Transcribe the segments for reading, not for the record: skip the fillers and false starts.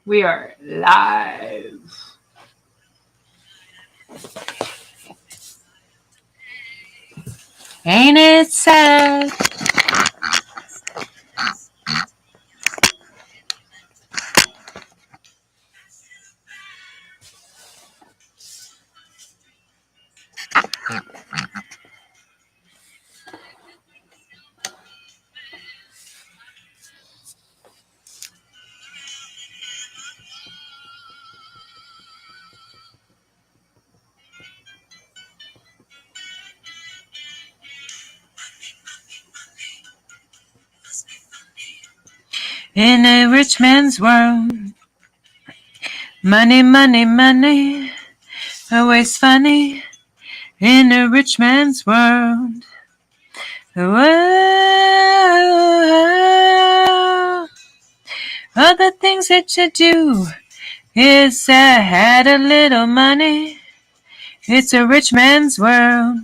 We are live. Ain't it sad? In a rich man's world, money, money, money, always funny. In a rich man's world, whoa, all the things that you do is had a little money. It's a rich man's world.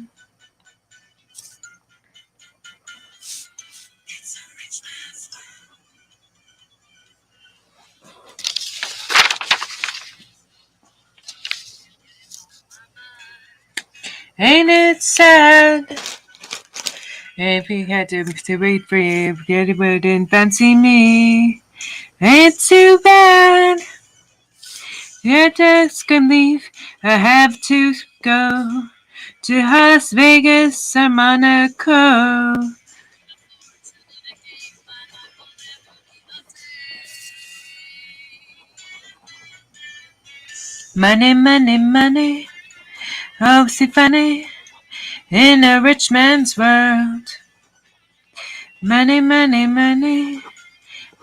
Ain't it sad? If he had to wait for you, get it wouldn't fancy me. Ain't too bad. Your desk can leave. I have to go to Las Vegas or Monaco. Money, money, money. Oh, see funny in a rich man's world. Money, money, money.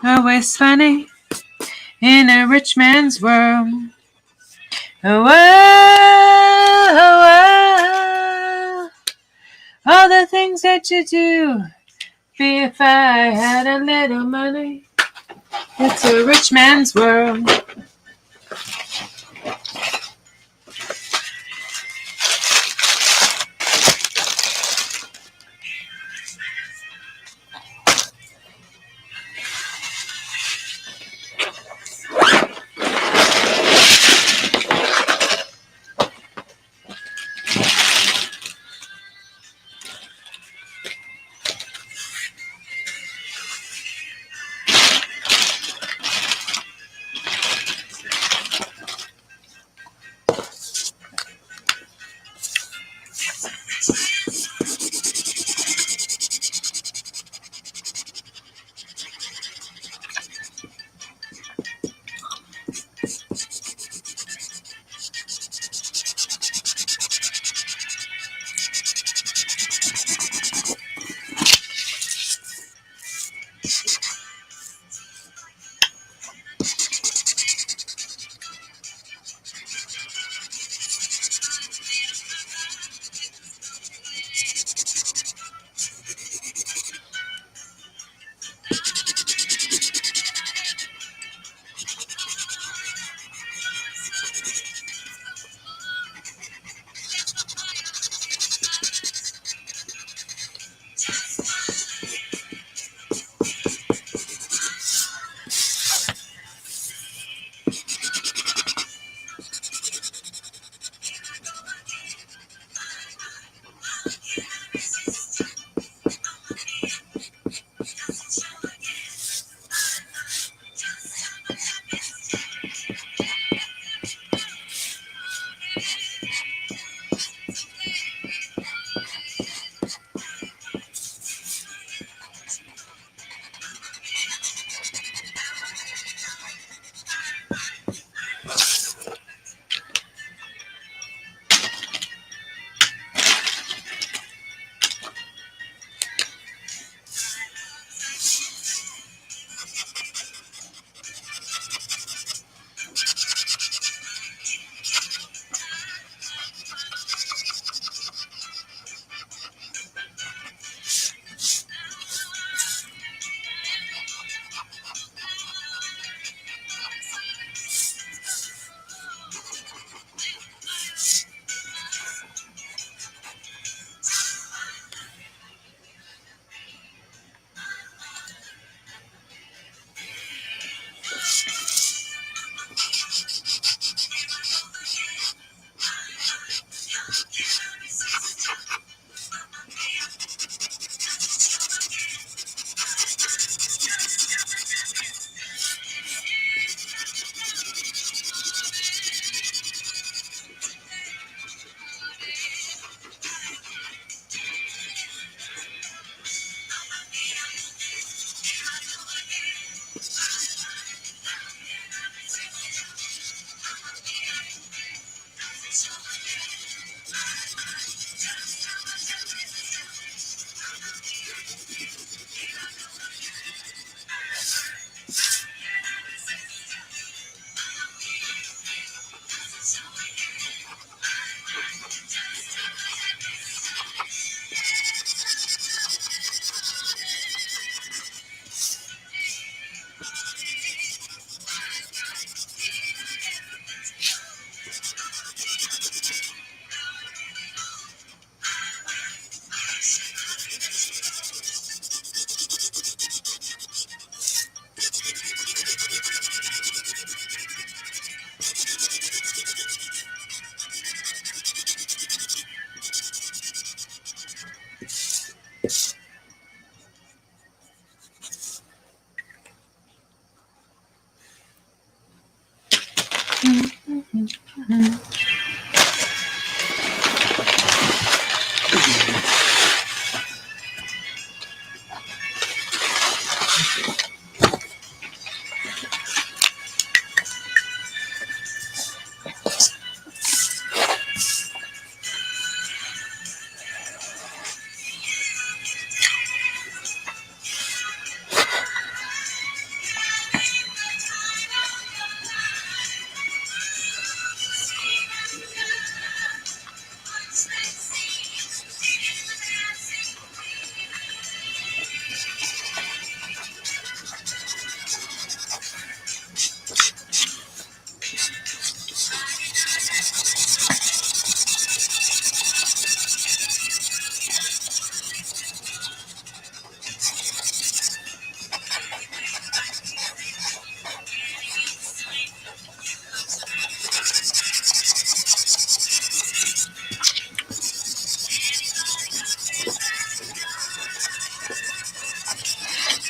Always funny in a rich man's world. Oh, oh, oh, all the things that you do. If I had a little money, it's a rich man's world.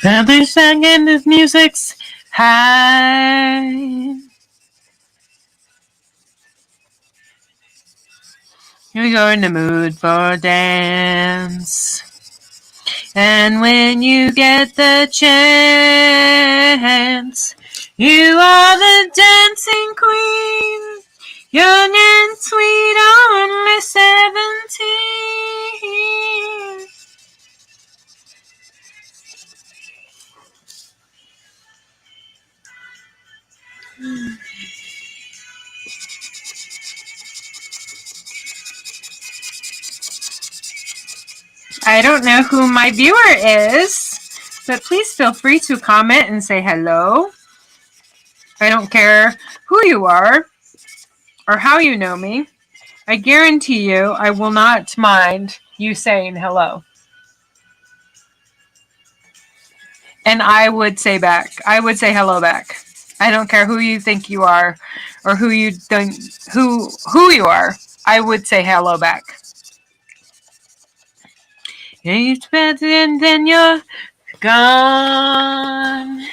Another song in the music's high. You're in the mood for dance. And when you get the chance, you are the dancing queen, young and sweet, only 17. I don't know who my viewer is, but please feel free to comment and say hello. I don't care who you are or how you know me. I guarantee you I will not mind you saying hello. And I would say hello back. I don't care who you think you are or who you are. I would say hello back. It's better and then you're gone.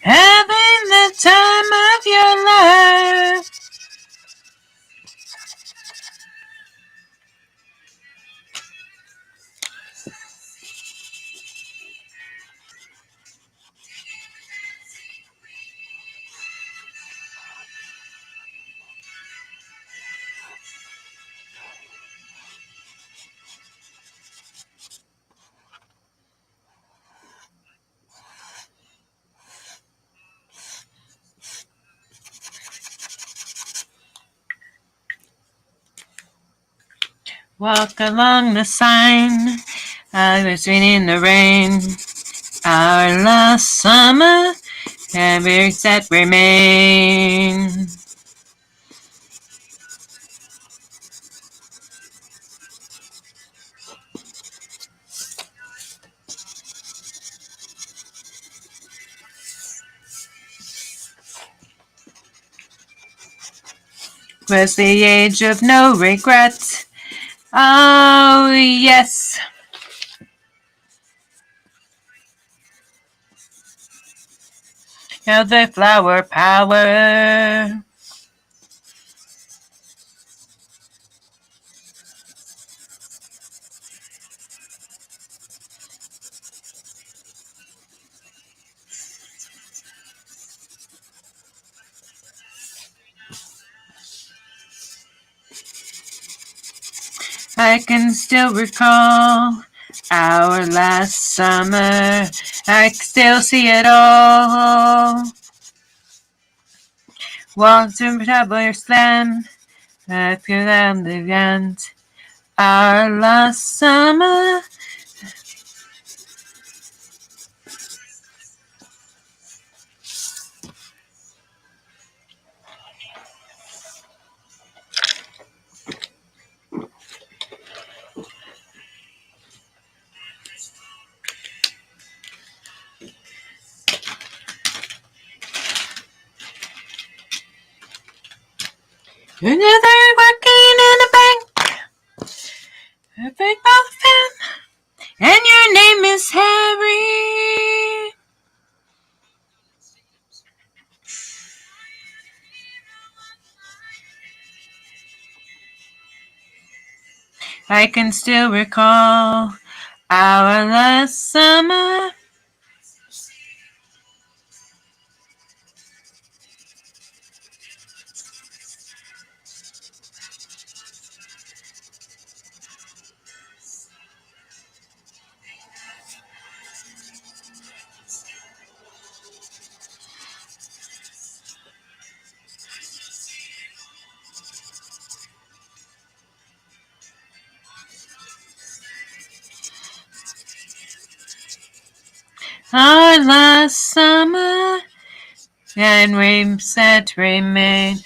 Having the time of your life. Walk along the sign. I was reading the rain. Our last summer, memories that remain. Was the age of no regret. Oh, yes. of the flower power. I can still recall our last summer. I can still see it all. Walked through Traveler's Land, after them the end. Our last summer. Another working in a bank, a big ball fan, and your name is Harry. I can still recall our last summer. Our last summer, and we said remain.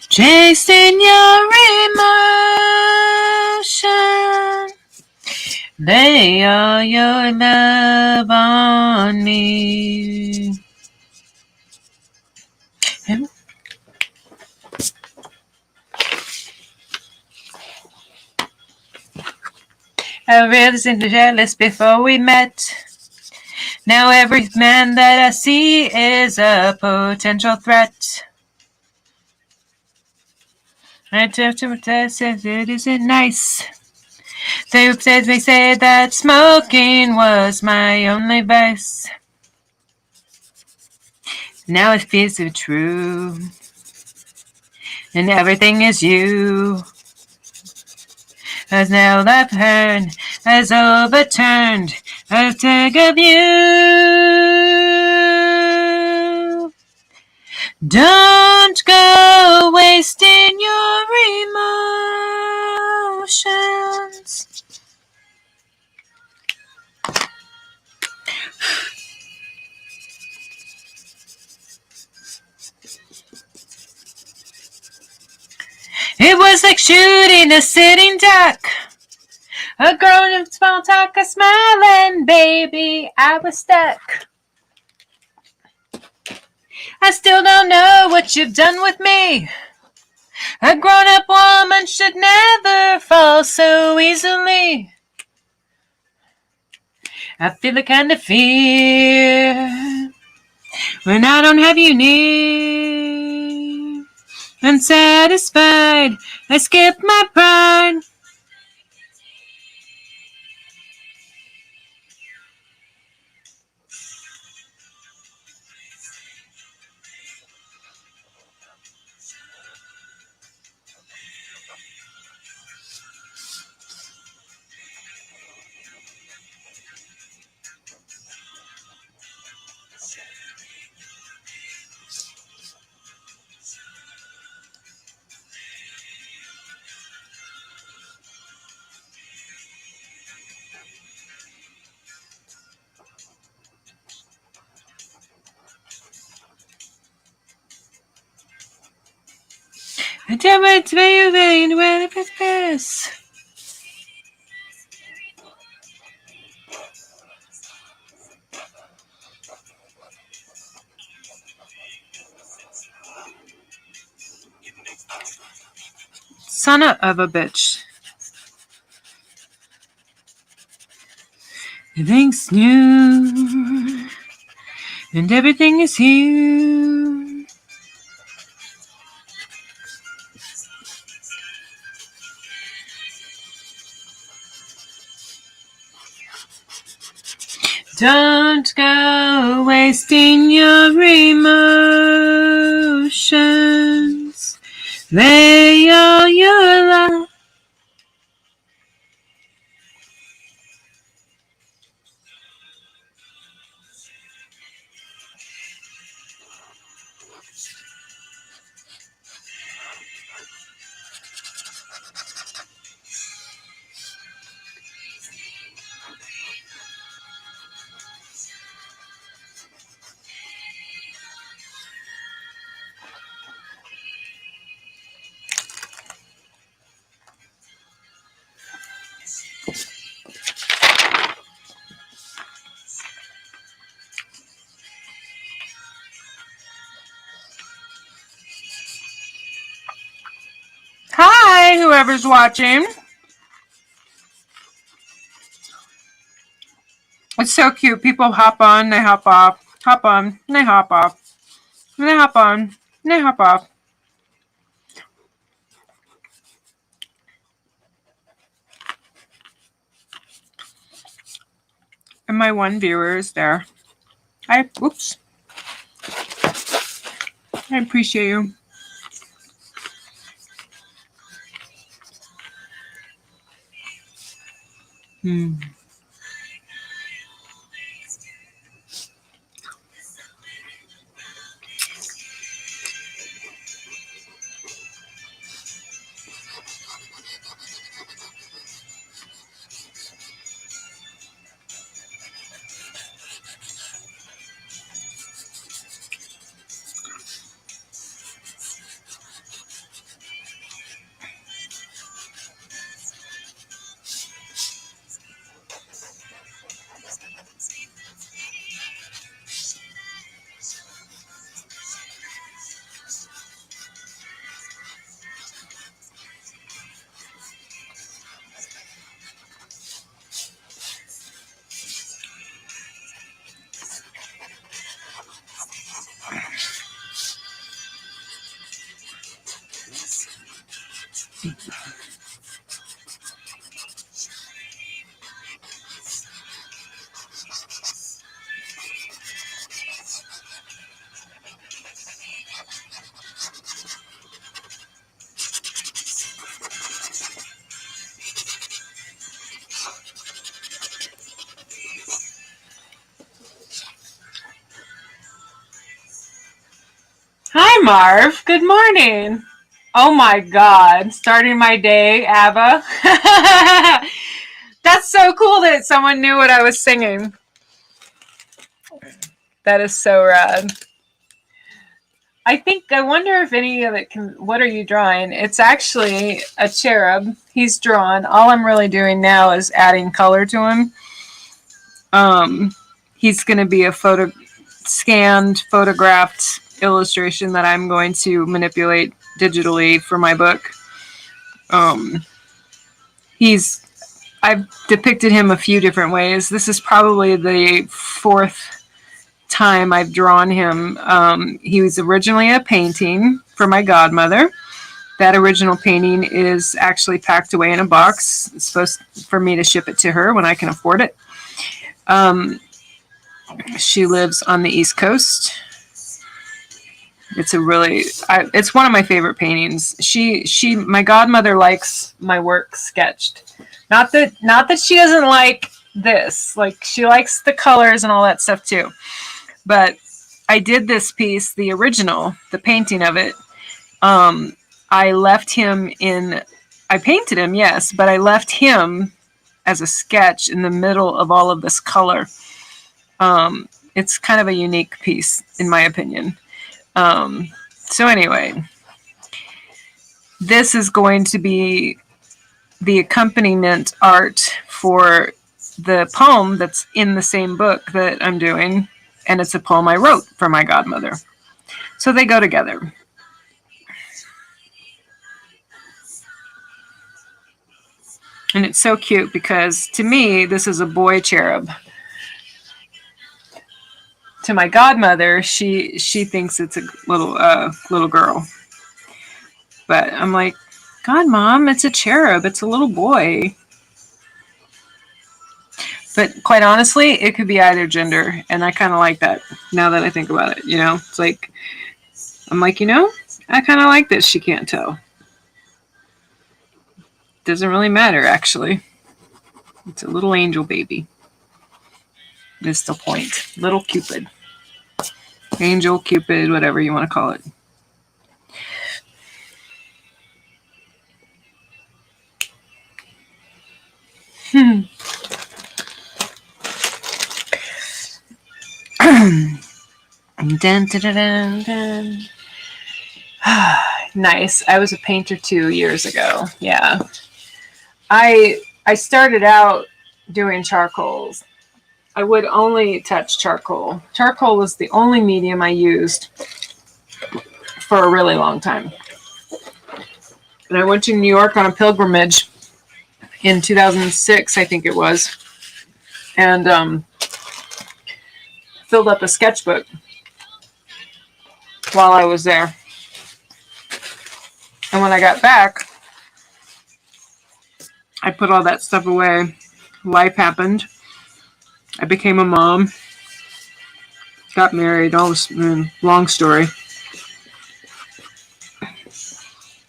Chasing your emotion, lay all your love on me. I really seemed jealous before we met. Now every man that I see is a potential threat. I took to protest if it isn't nice. They may say that smoking was my only vice. Now it feels so true, and everything is you. As now I've heard has overturned a tag of you. Don't go wasting your emotions. It was like shooting a sitting duck. A grown-up small talk, a smiling baby, I was stuck. I still don't know what you've done with me. A grown-up woman should never fall so easily. I feel a kind of fear when I don't have you near. Unsatisfied, I skip my pride. I tell my to vein where the purpose. Son of a bitch. Everything's new, and everything is you. Don't go wasting your emotions. Lay all your love. Hi, whoever's watching. It's so cute. People hop on, they hop off, hop on, they hop off, and they hop on, and they hop off. And my one viewer is there. Oops. I appreciate you. Hi, Marv. Good morning. Oh my God. Starting my day, ABBA. That's so cool that someone knew what I was singing. That is so rad. I wonder if any of it can, what are you drawing? It's actually a cherub. He's drawn. All I'm really doing now is adding color to him. He's going to be a scanned, photographed illustration that I'm going to manipulate digitally for my book. I've depicted him a few different ways. This is probably the fourth time I've drawn him. He was originally a painting for my godmother. That original painting is actually packed away in a box. It's supposed for me to ship it to her when I can afford it. She lives on the East Coast. It's it's one of my favorite paintings. My godmother likes my work sketched. Not that she doesn't like this. Like, she likes the colors and all that stuff too. But I did this piece, the original, the painting of it. I left him I painted him, yes, but I left him as a sketch in the middle of all of this color. It's kind of a unique piece, in my opinion. So anyway, this is going to be the accompaniment art for the poem that's in the same book that I'm doing, and it's a poem I wrote for my godmother. So they go together. And it's so cute because, to me, this is a boy cherub. to my godmother, she thinks it's a little girl. But I'm like, God, Mom, it's a cherub. It's a little boy. But quite honestly, it could be either gender, and I kind of like that now that I think about it. It's like I'm like, I kind of like that she can't tell. Doesn't really matter, actually. It's a little angel baby. Is the point. Little Cupid. Angel, Cupid, whatever you want to call it. Dun, dun, dun, dun. Nice. I was a painter 2 years ago. Yeah. I started out doing charcoals. I would only touch charcoal. Charcoal was the only medium I used for a really long time. And I went to New York on a pilgrimage in 2006, I think it was, and filled up a sketchbook while I was there. And when I got back, I put all that stuff away. Life happened. I became a mom. Got married. All this long story.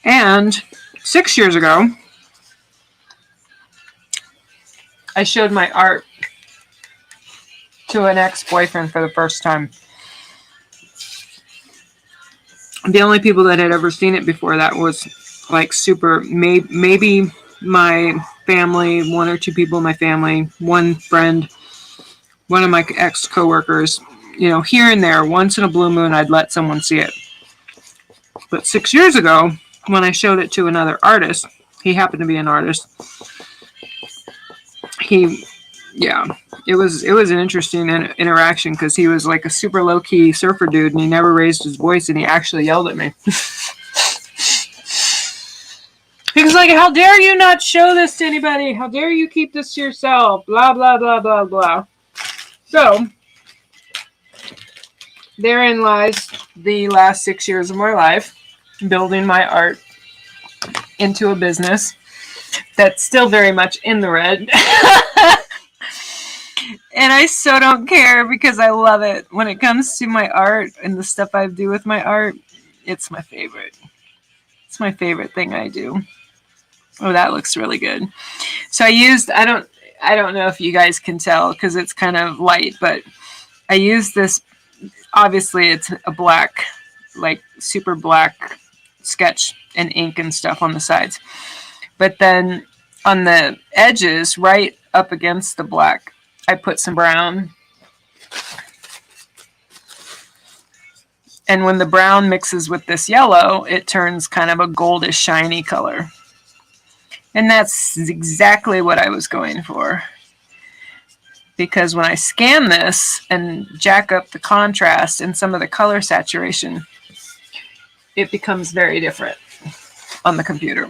And 6 years ago, I showed my art to an ex-boyfriend for the first time. The only people that had ever seen it before that was like super, maybe my family, 1 or 2 people in my family, 1 friend, one of my ex-coworkers, here and there, once in a blue moon, I'd let someone see it. But 6 years ago, when I showed it to another artist, he happened to be an artist. It was an interesting interaction because he was like a super low-key surfer dude, and he never raised his voice, and he actually yelled at me. He was like, how dare you not show this to anybody? How dare you keep this to yourself? Blah, blah, blah, blah, blah. So, therein lies the last 6 years of my life, building my art into a business that's still very much in the red. And I so don't care because I love it. When it comes to my art and the stuff I do with my art, it's my favorite. It's my favorite thing I do. Oh, that looks really good. So I don't know if you guys can tell because it's kind of light, but I used this, obviously it's a black, like super black sketch and ink and stuff on the sides. But then on the edges, right up against the black, I put some brown. And when the brown mixes with this yellow, it turns kind of a goldish, shiny color. And that's exactly what I was going for. Because when I scan this and jack up the contrast and some of the color saturation, it becomes very different on the computer.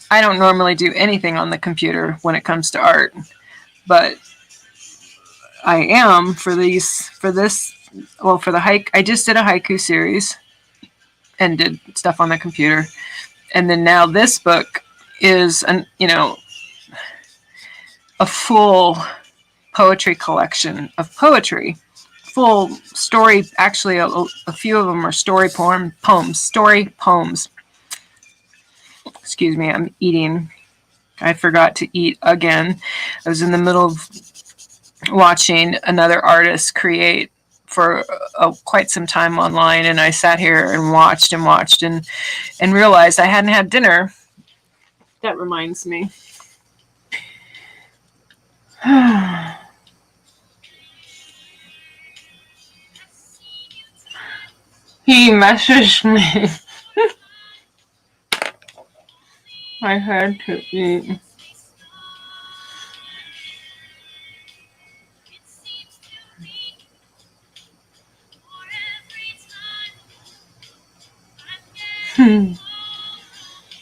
I don't normally do anything on the computer when it comes to art, but I am for the hike. I just did a haiku series and did stuff on the computer. And then now this book is a full poetry collection of poetry, full story. Actually, a few of them are story poems. Excuse me, I'm eating. I forgot to eat again. I was in the middle of watching another artist create for quite some time online, and I sat here and watched and realized I hadn't had dinner. That reminds me. He messaged me. I had to eat.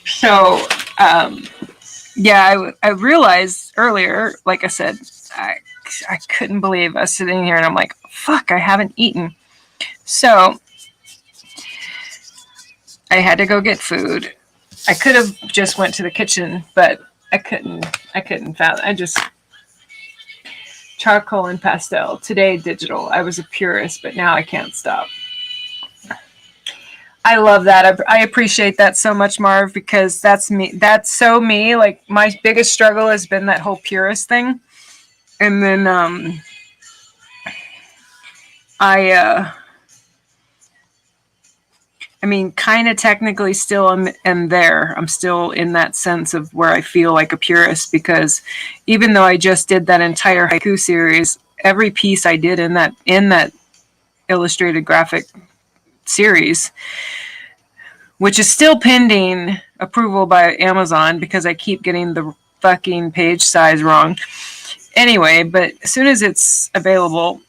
So, I realized earlier, like I said, I couldn't believe us sitting here and I'm like, fuck, I haven't eaten. So I had to go get food. I could have just went to the kitchen, but I couldn't fathom. I just charcoal and pastel. Today digital. I was a purist, but now I can't stop. I love that. I appreciate that so much, Marv, because that's me. That's so me. Like my biggest struggle has been that whole purist thing. And then I mean, kind of technically still am there. I'm still in that sense of where I feel like a purist, because even though I just did that entire haiku series, every piece I did in that illustrated graphic series, which is still pending approval by Amazon because I keep getting the fucking page size wrong. Anyway, but as soon as it's available,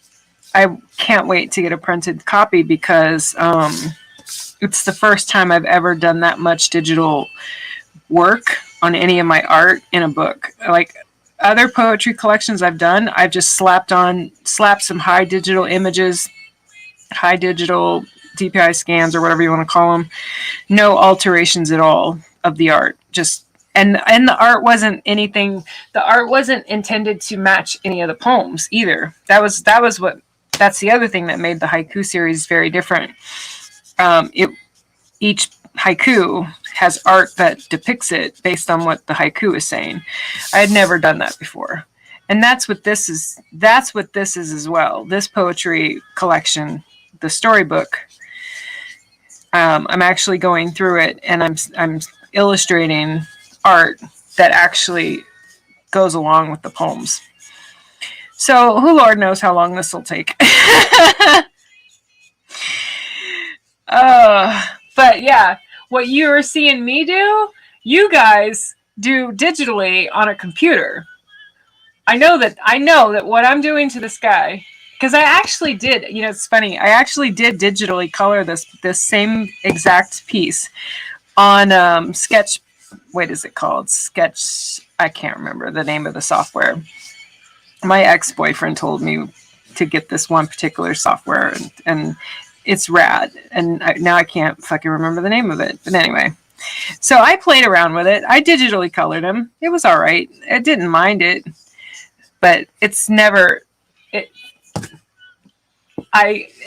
I can't wait to get a printed copy, because it's the first time I've ever done that much digital work on any of my art in a book. Like other poetry collections I've done, I've just slapped some high digital images, high digital DPI scans, or whatever you want to call them. No alterations at all of the art. And the art wasn't anything. The art wasn't intended to match any of the poems either. That's the other thing that made the haiku series very different. Each haiku has art that depicts it based on what the haiku is saying. I had never done that before. And that's what this is as well. This poetry collection, the storybook, I'm actually going through it, and I'm illustrating art that actually goes along with the poems. So who Lord knows how long this will take. But yeah, what you are seeing me do, you guys do digitally on a computer. I know that what I'm doing to this guy, because I actually did, it's funny, I actually did digitally color this same exact piece on Sketch. What is it called? Sketch. I can't remember the name of the software. My ex-boyfriend told me to get this one particular software, and it's rad. And now I can't fucking remember the name of it. But anyway, so I played around with it. I digitally colored him. It was all right. I didn't mind it, but it's never.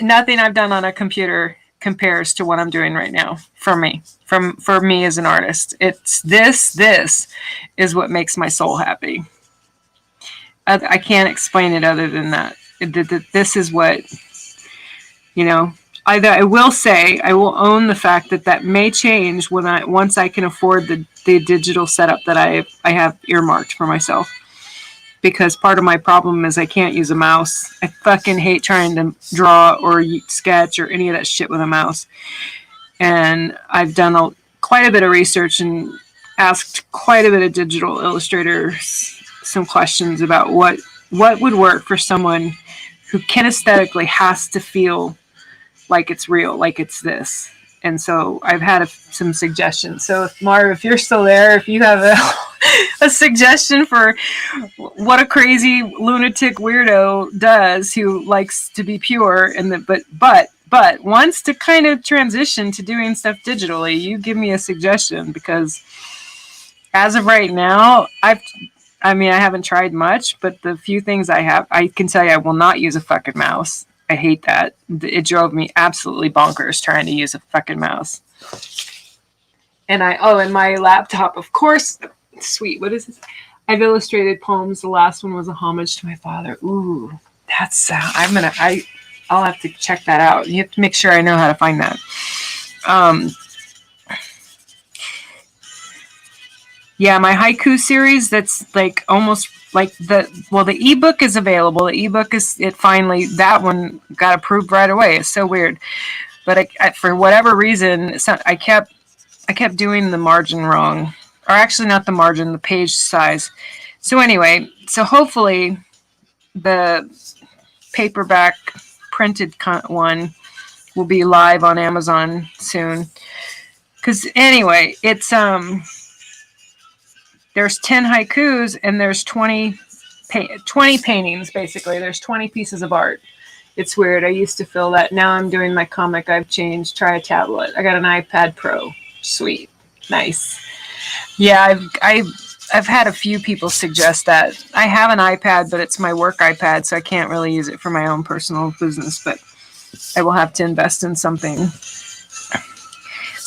Nothing I've done on a computer compares to what I'm doing right now for me as an artist. It's this is what makes my soul happy. I can't explain it other than that. This is what, I will say, I will own the fact that may change once I can afford the digital setup that I have earmarked for myself. Because part of my problem is I can't use a mouse. I fucking hate trying to draw or sketch or any of that shit with a mouse. And I've done quite a bit of research and asked quite a bit of digital illustrators some questions about what would work for someone who kinesthetically has to feel like it's real, like it's this. And so I've had some suggestions. So Marv, if you're still there, if you have a suggestion for what a crazy lunatic weirdo does who likes to be pure but wants to kind of transition to doing stuff digitally, you give me a suggestion, because as of right now, I haven't tried much, but the few things I have, I can tell you I will not use a fucking mouse. I hate that. It drove me absolutely bonkers trying to use a fucking mouse. And my laptop, of course. Sweet. What is this? I've illustrated poems. The last one was a homage to my father. Ooh, that's. I'll have to check that out. You have to make sure I know how to find that. Yeah, my haiku series, that's like almost like the ebook is available. The ebook that one got approved right away. It's so weird. But I for whatever reason, I kept doing the margin wrong. Or actually not the margin, the page size. So anyway, hopefully the paperback printed one will be live on Amazon soon. Because anyway, it's there's 10 haikus and there's 20 20 paintings, basically. There's 20 pieces of art. It's weird. I used to fill that. Now I'm doing my comic. I've changed. Try a tablet. I got an iPad Pro. Sweet. Nice. Yeah, I've had a few people suggest that. I have an iPad, but it's my work iPad, so I can't really use it for my own personal business, but I will have to invest in something.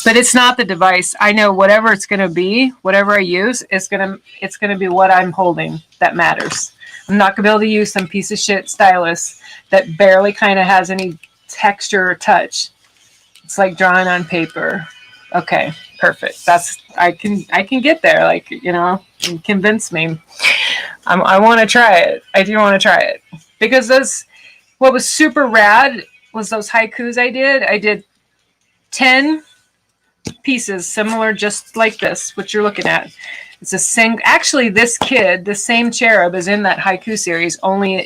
But it's not the device. I know whatever it's going to be, whatever I use, it's going to be what I'm holding that matters. I'm not going to be able to use some piece of shit stylus that barely kind of has any texture or touch. It's like drawing on paper. Okay, perfect. I can get there. Like, convince me. I want to try it. I do want to try it because what was super rad was those haikus I did. I did 10 pieces similar, just like this, what you're looking at. It's actually, this kid, the same cherub, is in that haiku series. Only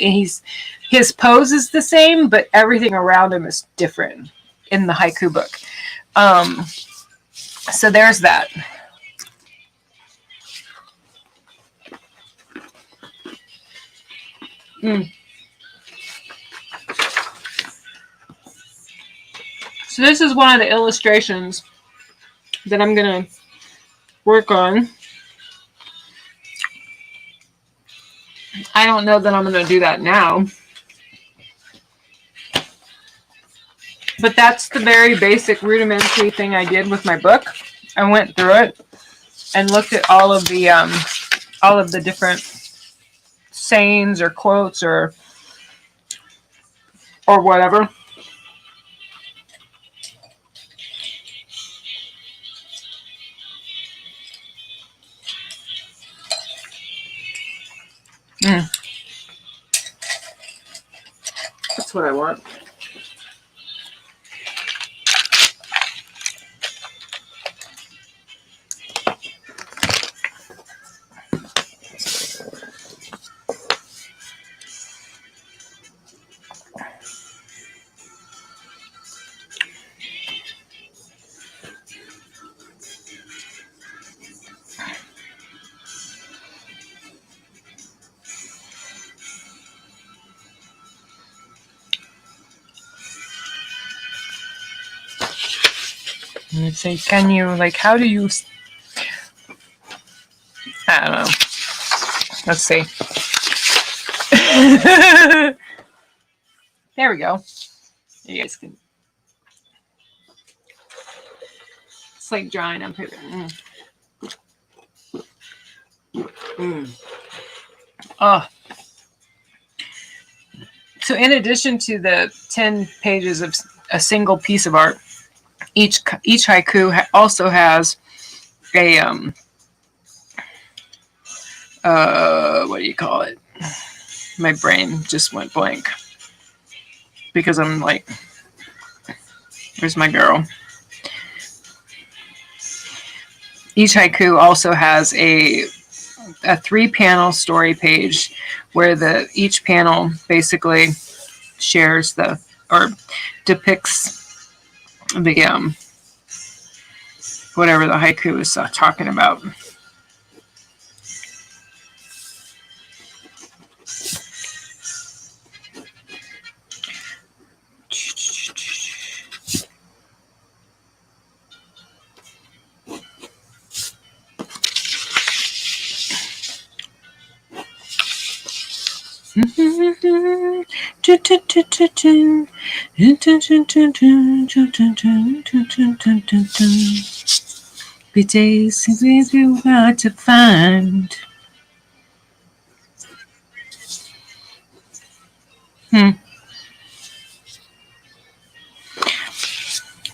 his pose is the same, but everything around him is different in the haiku book. So there's that. So this is one of the illustrations that I'm going to work on. I don't know that I'm going to do that now. But that's the very basic rudimentary thing I did with my book. I went through it and looked at all of the different sayings or quotes or whatever. That's what I want. And say, can you, how do you, I don't know. Let's see. There we go. You guys can. It's like drawing on paper. Oh. So in addition to the 10 pages of a single piece of art, each haiku also has a what do you call it? My brain just went blank because I'm like, where's my girl? Each haiku also has a 3-panel story page where each panel basically shares or depicts the whatever the haiku is talking about. Be days with you hard to find.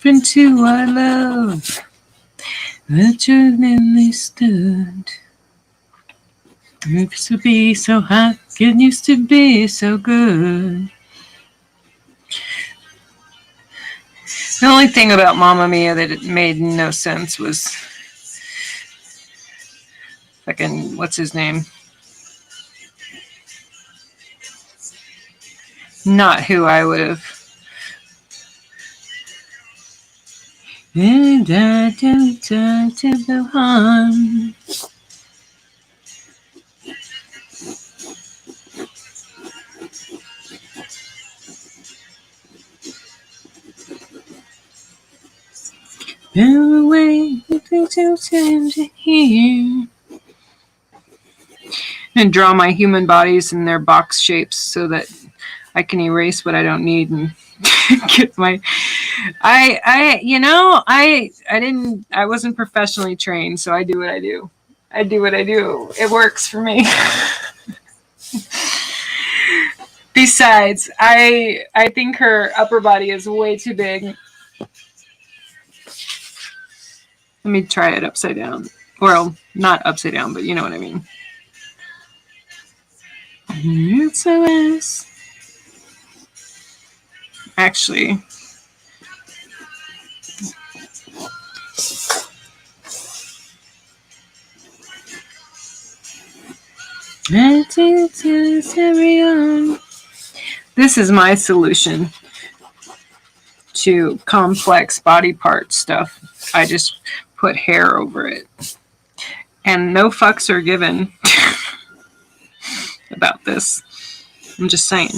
Been to our love, that you mainly stood. Used to be so hot, it used to be so good. The only thing about Mamma Mia that it made no sense was fucking, what's his name? Not who I would have. And I don't talk to the harm. here. And draw my human bodies in their box shapes so that I can erase what I don't need and get my I wasn't professionally trained, so I do what I do. I do what I do. It works for me. Besides, I think her upper body is way too big. Let me try it upside down. Well, not upside down, but you know what I mean. It's a mess. Actually, this is my solution to complex body part stuff. I just put hair over it. And no fucks are given about this. I'm just saying.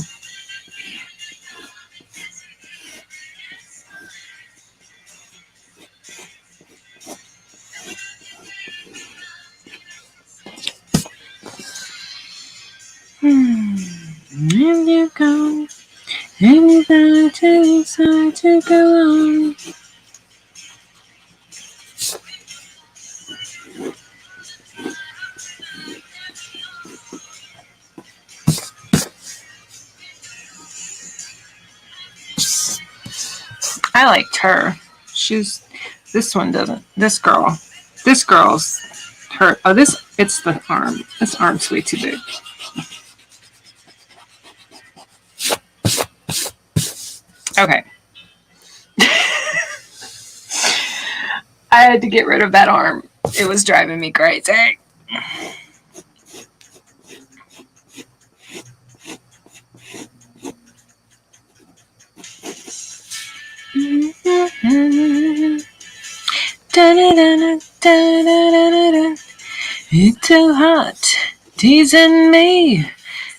And you go, and you gotta decide to go on. I liked her. This one doesn't. This girl's her. Oh, it's the arm. This arm's way too big. Okay. I had to get rid of that arm. It was driving me crazy. It's too hot, teasing me.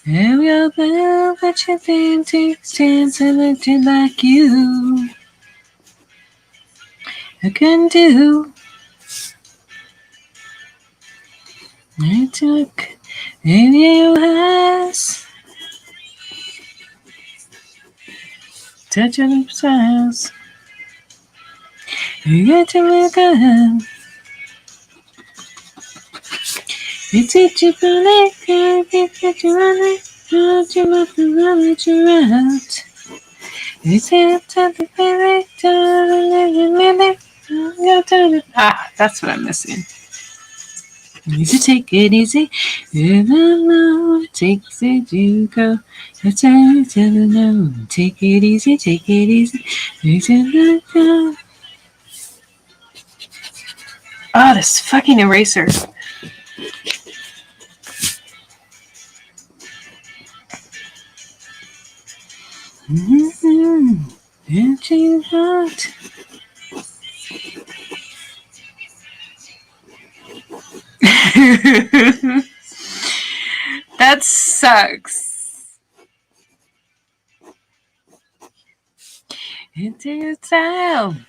And we'll know that you think takes chance and acting like you. I can do. I took in your eyes, touch your lips, eyes. You got to look at. You teach you for life, you get you on it, don't you want to run it, you're out. You say it's time to play it, that's what I'm missing. Easy, take it easy. You don't know it takes it to go. It's time to know. Take it easy, take it easy. Oh, this fucking eraser. It's too hot. That sucks. Into your town.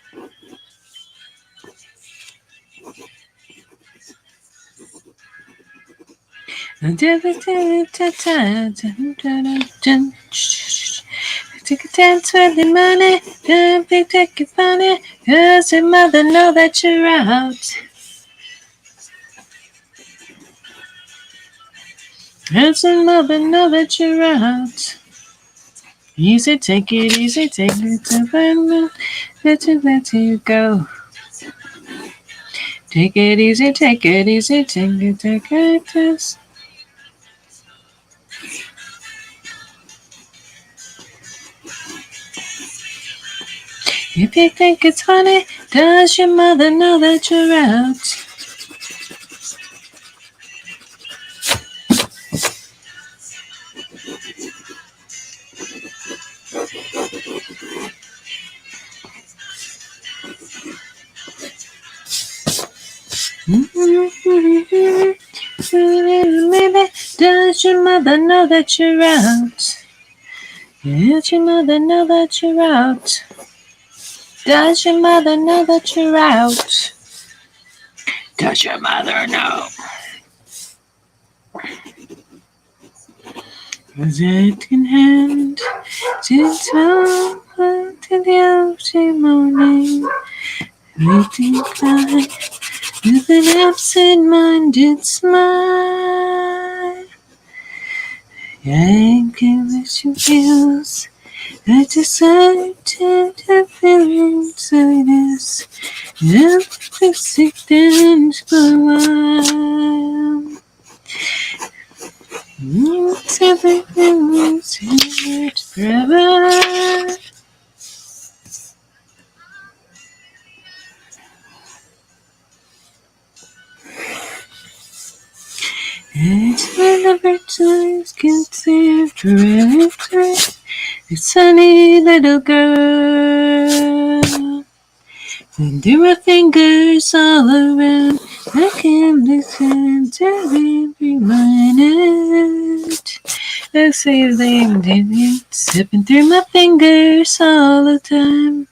Take a dance with the money, don't be taking funny, cause your mother know that you're out. Cause your mother know that you're out. Easy, take it easy, take it to find let you go. Take it easy, take it easy, take it just. If you think it's funny, does your mother know that you're out? Maybe, does your mother know that you're out? Does your mother know that you're out? Does your mother know that you're out? Does your mother know? Was it in hand to 12 to the ocean morning? Waiting climb with an absent-minded smile. I can wish you feels I decided to feel inside us. I'm sick dance for a while. It's everything was here forever. It's whenever times conceived forever. A sunny little girl. And there are fingers all around. I can listen to every minute. I say they slipping through my fingers all the time.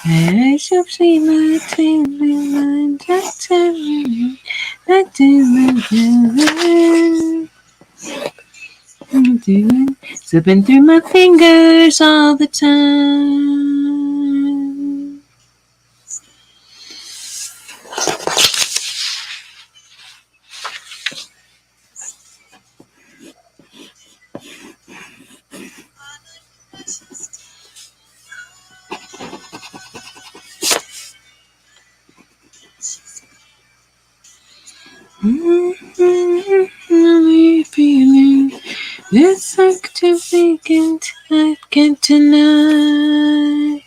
I should see my tingling mind. That's everything. I do. Slipping through my fingers all the time. Feeling this significant I can't deny.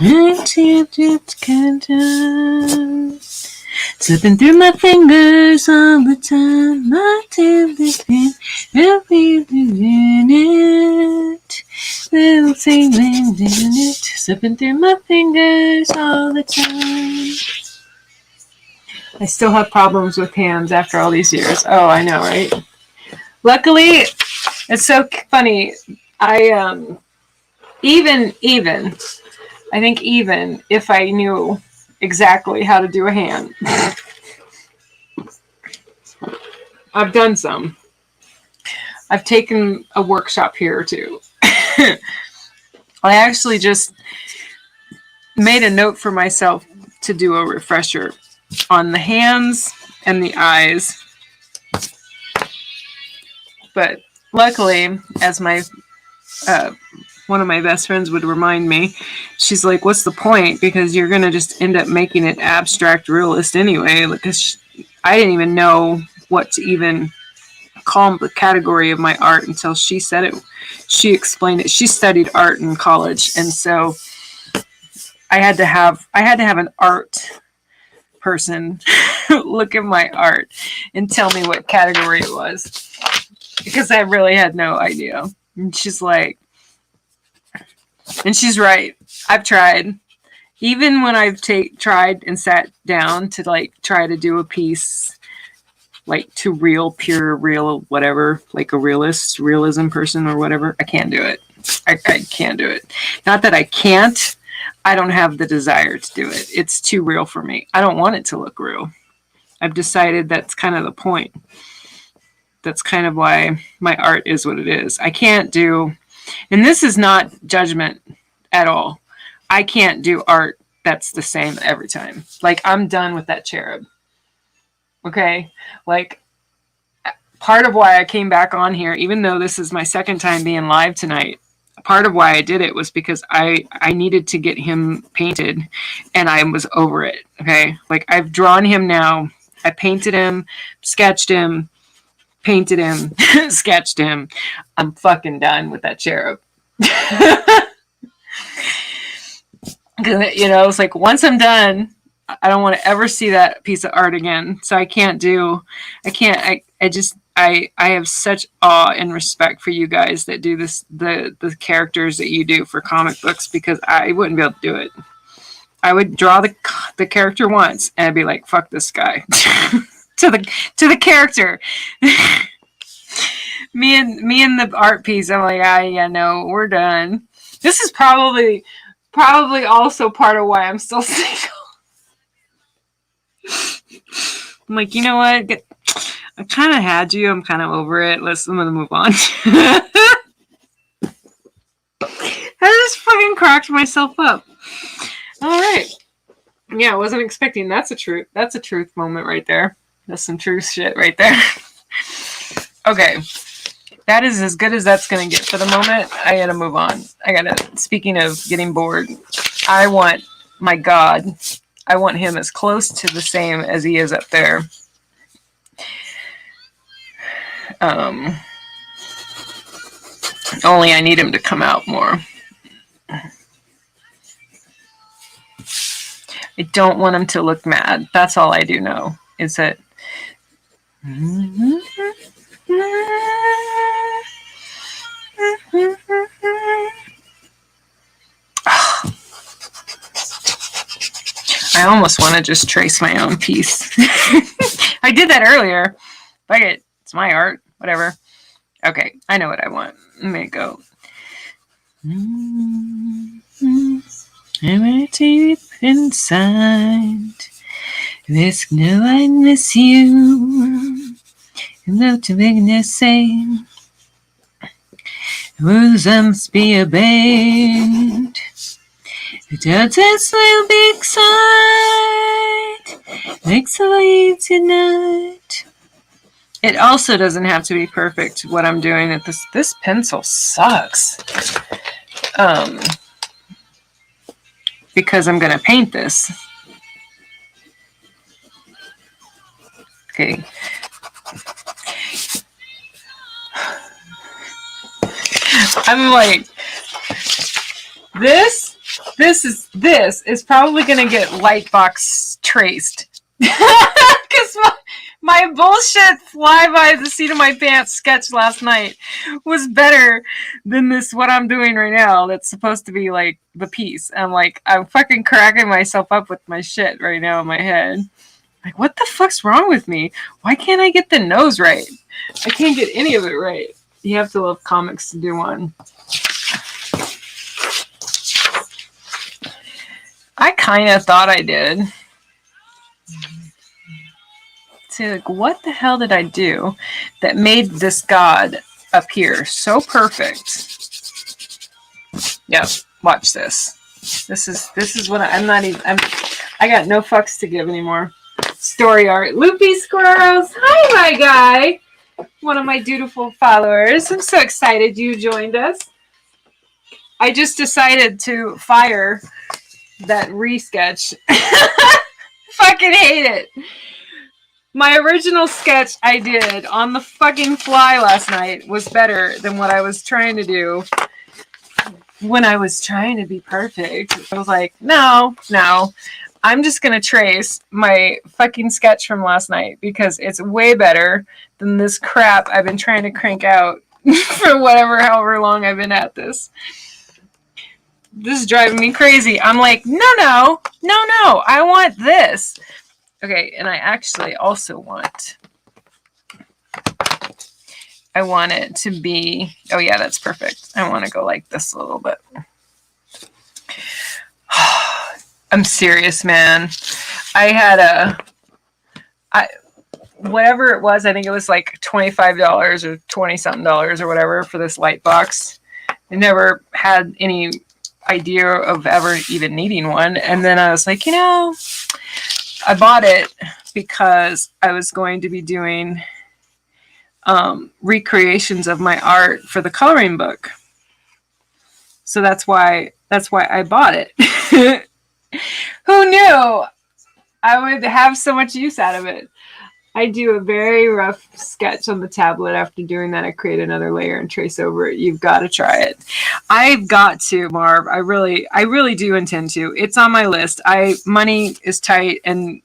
I just can't slipping through my fingers all the time. My tail's in every minute. Little thing in it. Slipping through my fingers all the time. I still have problems with hands after all these years. Oh, I know, right? Luckily, it's so funny. I even I think even if I knew exactly how to do a hand, I've done some. I've taken a workshop here or two. I actually just made a note for myself to do a refresher on the hands and the eyes. But luckily, as my one of my best friends would remind me, she's like, what's the point? Because you're going to just end up making it abstract realist anyway. Because I didn't even know what to even call the category of my art until she said it. She explained it. She studied art in college. And so I had to have an art person look at my art and tell me what category it was. Because I really had no idea. And she's like, and she's right. I've tried. Even when I've tried and sat down to like try to do a piece like to pure real, whatever, like a realism person or whatever, I can't do it. I can't do it. Not that I can't. I don't have the desire to do it. It's too real for me. I don't want it to look real. I've decided that's kind of the point. That's kind of why my art is what it is. I can't do, and this is not judgment at all. I can't do art that's the same every time. Like, I'm done with that cherub. Okay? Like, part of why I came back on here, even though this is my second time being live tonight, part of why I did it was because I needed to get him painted, and I was over it. Okay? Like, I've drawn him now. I painted him, sketched him, painted him, sketched him. I'm fucking done with that cherub. You know, it's like once I'm done, I don't want to ever see that piece of art again. So I have such awe and respect for you guys that do this, the characters that you do for comic books, because I wouldn't be able to do it. I would draw the character once and I'd be like, fuck this guy. to the character. me and the art piece, I'm like, yeah, no, we're done. This is probably also part of why I'm still single. I'm like, you know what? I kind of had you. I'm kind of over it. I'm gonna move on. I just fucking cracked myself up. All right. Yeah, I wasn't expecting. That's a truth moment right there. That's some truth shit right there. Okay. That is as good as that's going to get for the moment. I got to move on. Speaking of getting bored, I want my God. I want him as close to the same as he is up there. Only I need him to come out more. I don't want him to look mad. That's all I do know, is that I almost want to just trace my own piece. I did that earlier. Fuck it. It's my art. Whatever. Okay, I know what I want. Let me go. I'm deep inside. There's no I miss you. No to bigness saying. Rules must be obeyed. The judges will be excited. Makes the leave tonight. It also doesn't have to be perfect what I'm doing at this. This pencil sucks. Because I'm going to paint this. Okay. I'm like, this is probably going to get Lightbox traced. Because my bullshit fly by the seat of my pants sketch last night was better than this, what I'm doing right now. That's supposed to be like the piece. I'm fucking cracking myself up with my shit right now in my head. Like, what the fuck's wrong with me? Why can't I get the nose right? I can't get any of it right. You have to love comics to do one. I kind of thought I did. See, like, what the hell did I do that made this God appear so perfect? Yep, watch this. This is what I got no fucks to give anymore. Story art. Loopy Squirrels. Hi, my guy. One of my dutiful followers. I'm so excited you joined us. I just decided to fire that resketch. Fucking hate it. My original sketch I did on the fucking fly last night was better than what I was trying to do when I was trying to be perfect. I was like, no. I'm just going to trace my fucking sketch from last night because it's way better than this crap I've been trying to crank out for however long I've been at this. This is driving me crazy. I'm like, no. I want this. Okay, and I actually also want it to be, oh yeah, that's perfect. I want to go like this a little bit. I'm serious, man. I had whatever it was, I think it was like $25 or $20-something or whatever for this light box. I never had any idea of ever even needing one. And then I was like, I bought it because I was going to be doing recreations of my art for the coloring book. So that's why I bought it. Who knew I would have so much use out of it? I do a very rough sketch on the tablet. After doing that, I create another layer and trace over it. You've got to try it. I've got to, Marv. I really do intend to. It's on my list. Money is tight, and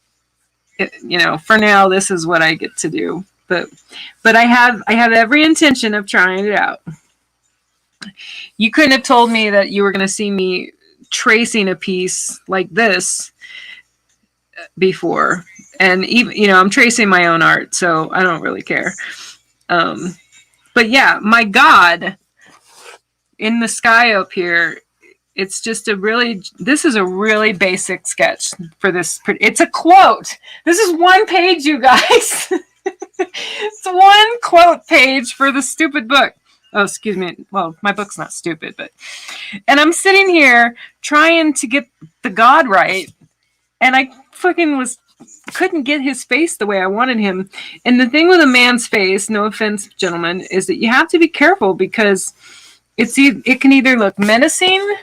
for now, this is what I get to do. But I have every intention of trying it out. You couldn't have told me that you were going to see me tracing a piece like this before. And even, I'm tracing my own art, so I don't really care. But yeah, my God, in the sky up here, it's just this is a really basic sketch for this. It's a quote. This is one page, you guys. It's one quote page for the stupid book. Oh, excuse me. Well, my book's not stupid, and I'm sitting here trying to get the God right, and I fucking couldn't get his face the way I wanted him. And the thing with a man's face, no offense, gentlemen, is that you have to be careful because it can either look menacing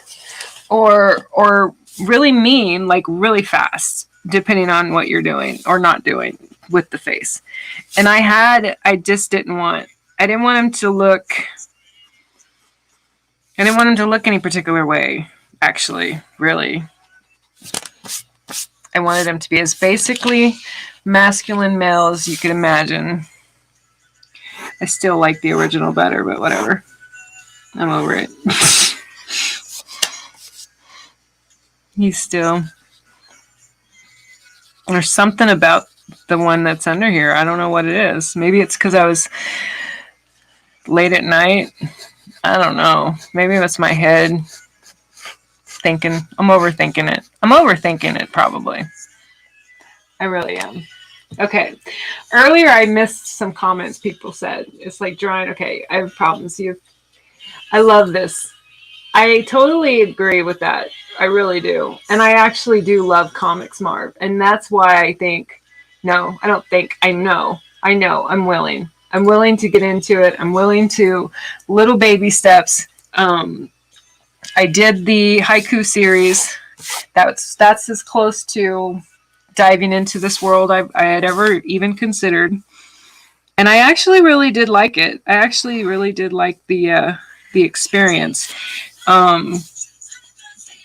or really mean, like really fast, depending on what you're doing or not doing with the face. And I didn't want him to look any particular way, actually, really. I wanted him to be as basically masculine male as you could imagine. I still like the original better, but whatever. I'm over it. There's something about the one that's under here. I don't know what it is. Maybe it's because I was late at night. I don't know. Maybe it's my head thinking. I'm overthinking it. I'm overthinking it, probably. I really am. Okay. Earlier, I missed some comments people said. It's like drawing. Okay, I have problems. I love this. I totally agree with that. I really do. And I actually do love comics, Marv. And that's why I think, no, I don't think, I know, I'm willing. I'm willing to get into it. I'm willing to little baby steps. I did the haiku series. That's as close to diving into this world I had ever even considered. And I actually really did like it. I actually really did like the experience.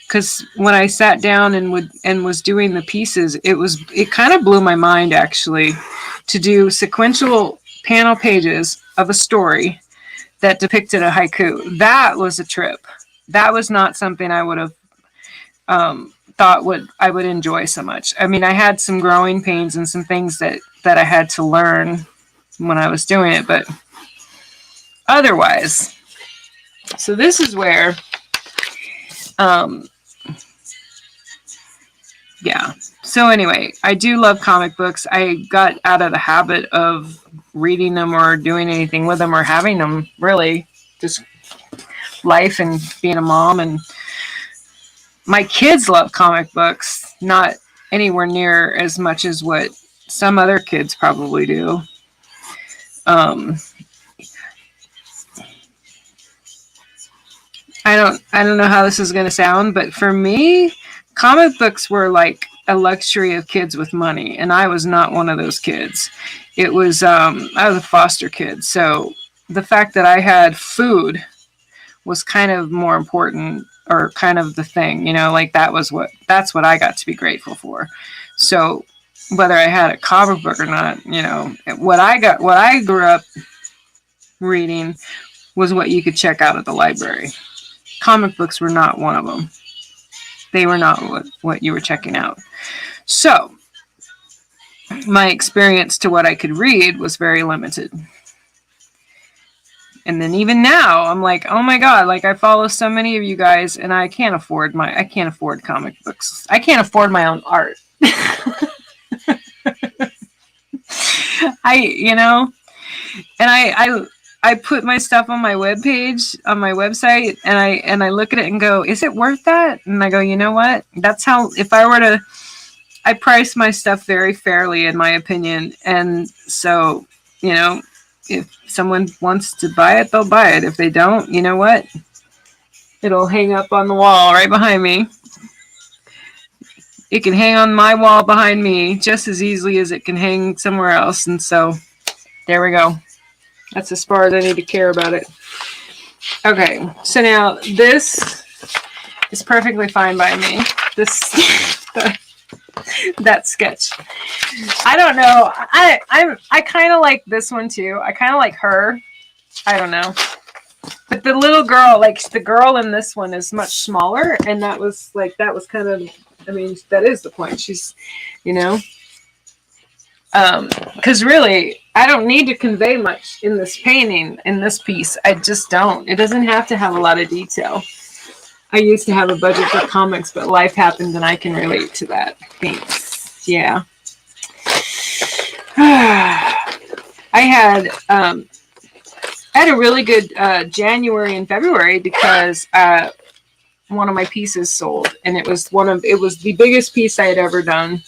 Because when I sat down and was doing the pieces, it kind of blew my mind, actually, to do sequential panel pages of a story that depicted a haiku. That was a trip. That was not something I would have thought I would enjoy so much. I mean, I had some growing pains and some things that I had to learn when I was doing it, but otherwise. So this is where, yeah. So anyway, I do love comic books. I got out of the habit of reading them or doing anything with them or having them, really. Just life and being a mom. And my kids love comic books, not anywhere near as much as what some other kids probably do. I don't know how this is going to sound, but for me, comic books were like a luxury of kids with money, and I was not one of those kids. It was I was a foster kid, so the fact that I had food was kind of more important, or kind of the thing, like that's what I got to be grateful for. So whether I had a comic book or not, what I grew up reading was what you could check out at the library. Comic books were not one of them. They were not what you were checking out. So my experience to what I could read was very limited. And then even now, I'm like, oh my God, like I follow so many of you guys, and I can't afford comic books. I can't afford my own art. I put my stuff on my webpage, on my website, and I look at it and go, is it worth that? And I go, you know what? That's how, I price my stuff very fairly, in my opinion. And so, if someone wants to buy it, they'll buy it. If they don't, you know what? It'll hang up on the wall right behind me. it can hang on my wall behind me just as easily as it can hang somewhere else. And so there we go. That's as far as I need to care about it. Okay, so now this is perfectly fine by me. This that sketch. I don't know. I kind of like this one too. I kind of like her. I don't know. But the little girl, like the girl in this one, is much smaller, and that was kind of. I mean, that is the point. She's, you know. Because really, I don't need to convey much in this painting, in this piece. I just don't. It doesn't have to have a lot of detail. I used to have a budget for comics, but life happened, and I can relate to that. Thanks. Yeah. I had a really good January and February because one of my pieces sold, and it was the biggest piece I had ever done.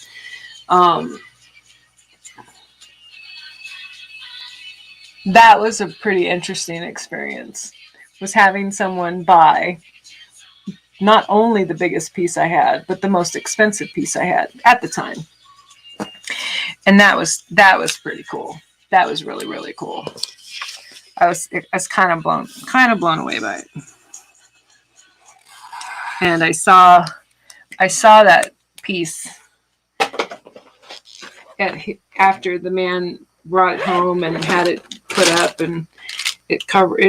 That was a pretty interesting experience, was having someone buy not only the biggest piece I had, but the most expensive piece I had at the time. And that was pretty cool. That was really, really cool. I was kind of blown away by it. And I saw that piece after the man brought it home and had it put up, and it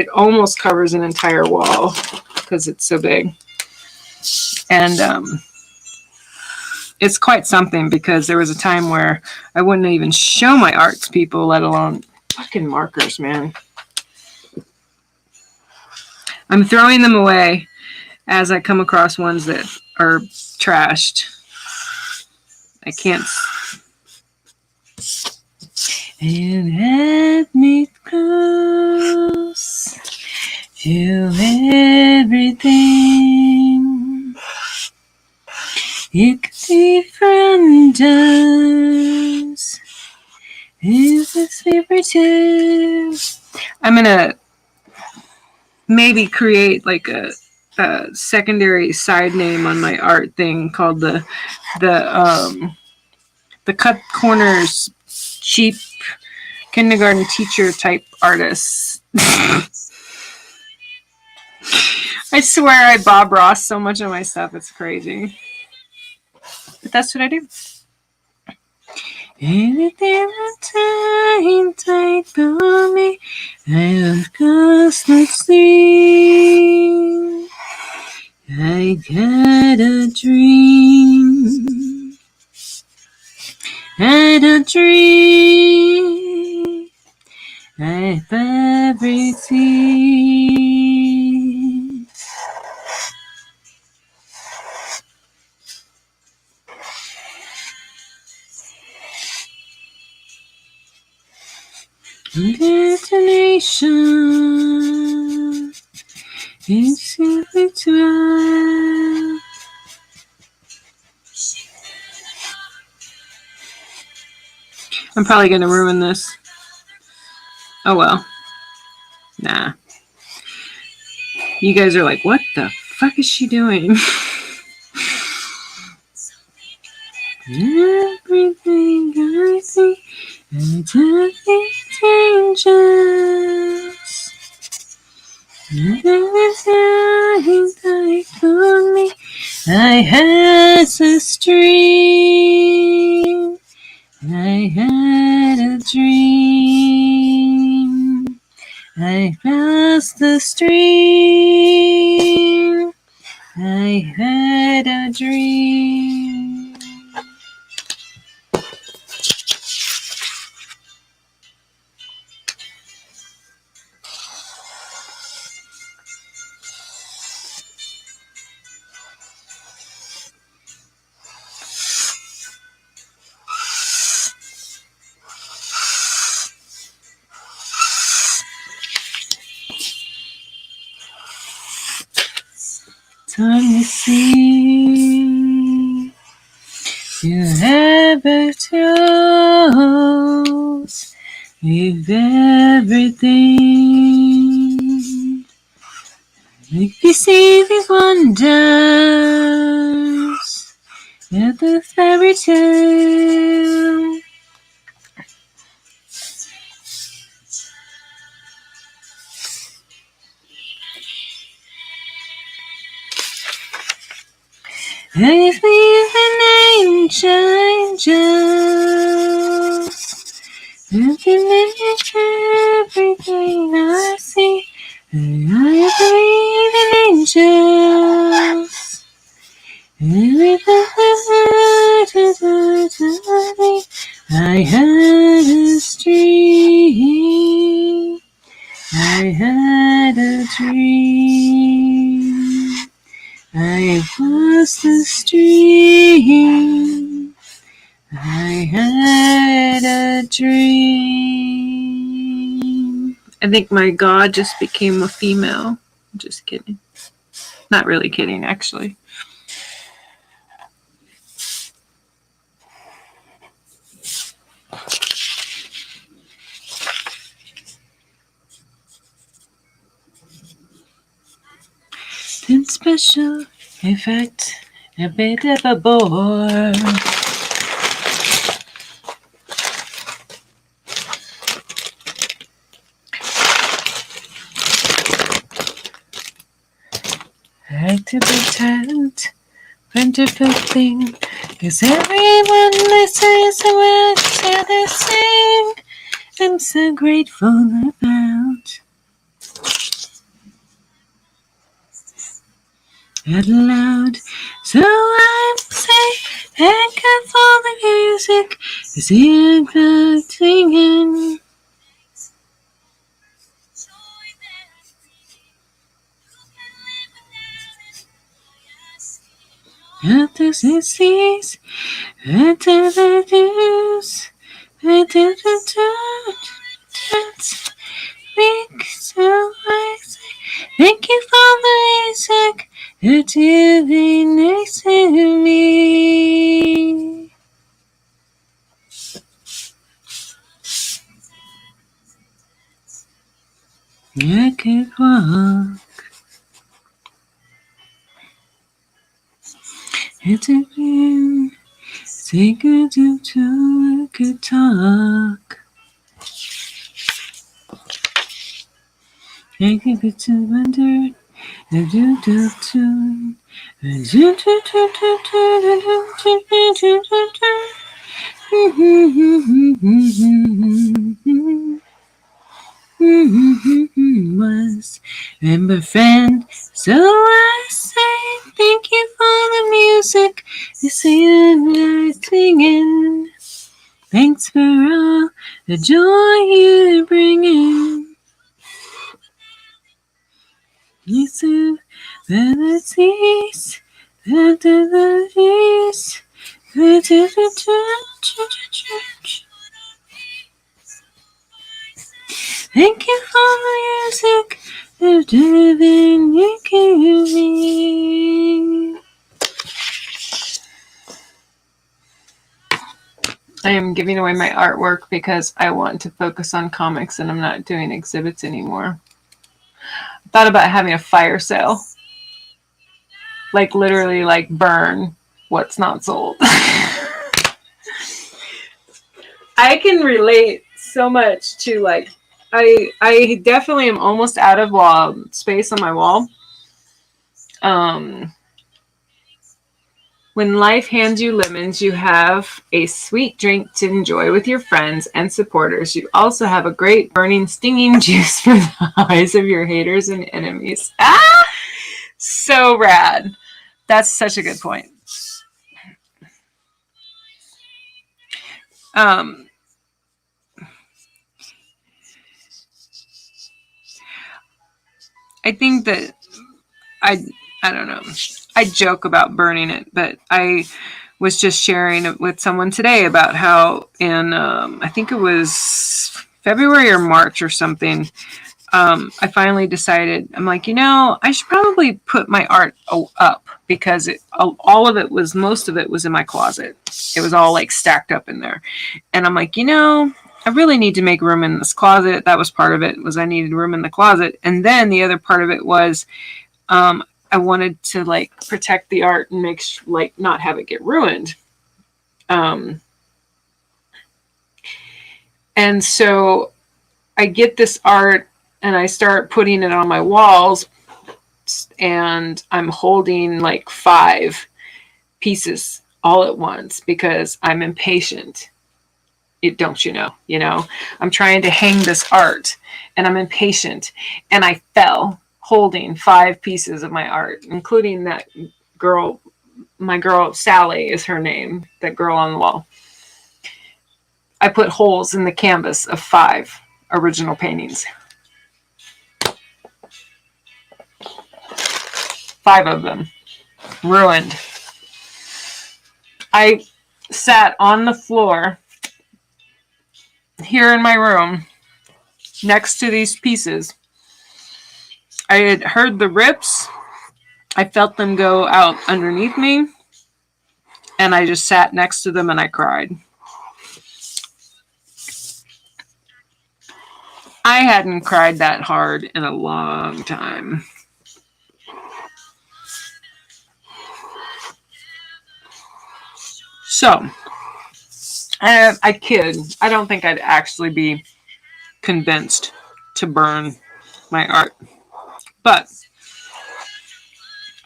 almost covers an entire wall because it's so big. And it's quite something, because there was a time where I wouldn't even show my art to people, let alone fucking markers, man. I'm throwing them away as I come across ones that are trashed. I can't. You had me close to everything you could see from us. Is this favorite too? I'm gonna maybe create like a secondary side name on my art thing called the cut corners cheap kindergarten teacher type artists. I swear I Bob Ross so much of my stuff, it's crazy. But that's what I do. Anything time tight for me, I of course not sleep. I got a dream. I don't dream. I've everything. Destination is simply 12. I'm probably going to ruin this. Oh well. Nah. You guys are like, what the fuck is she doing? Everything I see, and nothing changes. Everything that told me I had this dream. I had a dream. I lost the stream. I had a dream. Time to see you ever chose with everything. If you see these wonders, you of the fairy tale. If we an angels, looking at everything I see, and I believe in angels. And with the heart I had a dream. I had a dream. I was the stream. I had a dream. I think my God just became a female. Just kidding. Not really kidding, actually. Then special effect, a bit of a bore. I like to pretend, wonderful thing, 'cause everyone listens to what each other sing. I'm so grateful about. Out loud, so I say, thank you for the music, it's the clock singing. After 60s, after the news, after the dance, so I say, thank you for the music, that you've been next to me. I could walk. It's a dream. Take a to I could talk. I could get to wonder. I do do tune. I do do do do do was remember friend, so I say thank you for the music, you see I'm singing. Thanks for all the joy you're bringing. You see the seas, the seas, thank you for the music, the living you give me. I am giving away my artwork because I want to focus on comics and I'm not doing exhibits anymore. I thought about having a fire sale. Like literally like burn what's not sold. I can relate so much to like I definitely am almost out of wall space on my wall. When life hands you lemons, you have a sweet drink to enjoy with your friends and supporters. You also have a great burning, stinging juice for the eyes of your haters and enemies. Ah! So rad. That's such a good point. I think that I don't know. I joke about burning it, but I was just sharing it with someone today about how in I think it was February or March or something. I finally decided, I'm like, I should probably put my art up because most of it was in my closet. It was all like stacked up in there. And I'm like, I really need to make room in this closet. That was part of it, was I needed room in the closet. And then the other part of it was I wanted to like protect the art and make not have it get ruined. Um, and so I get this art and I start putting it on my walls, and I'm holding like 5 pieces all at once because I'm impatient. Don't you know, I'm trying to hang this art and I'm impatient, and I fell holding 5 pieces of my art, including that girl. My girl Sally is her name, that girl on the wall. I put holes in the canvas of 5 original paintings. 5 of them ruined. I sat on the floor here in my room next to these pieces. I had heard the rips. I felt them go out underneath me. And I just sat next to them and I cried. I hadn't cried that hard in a long time. So, I kid. I don't think I'd actually be convinced to burn my art. But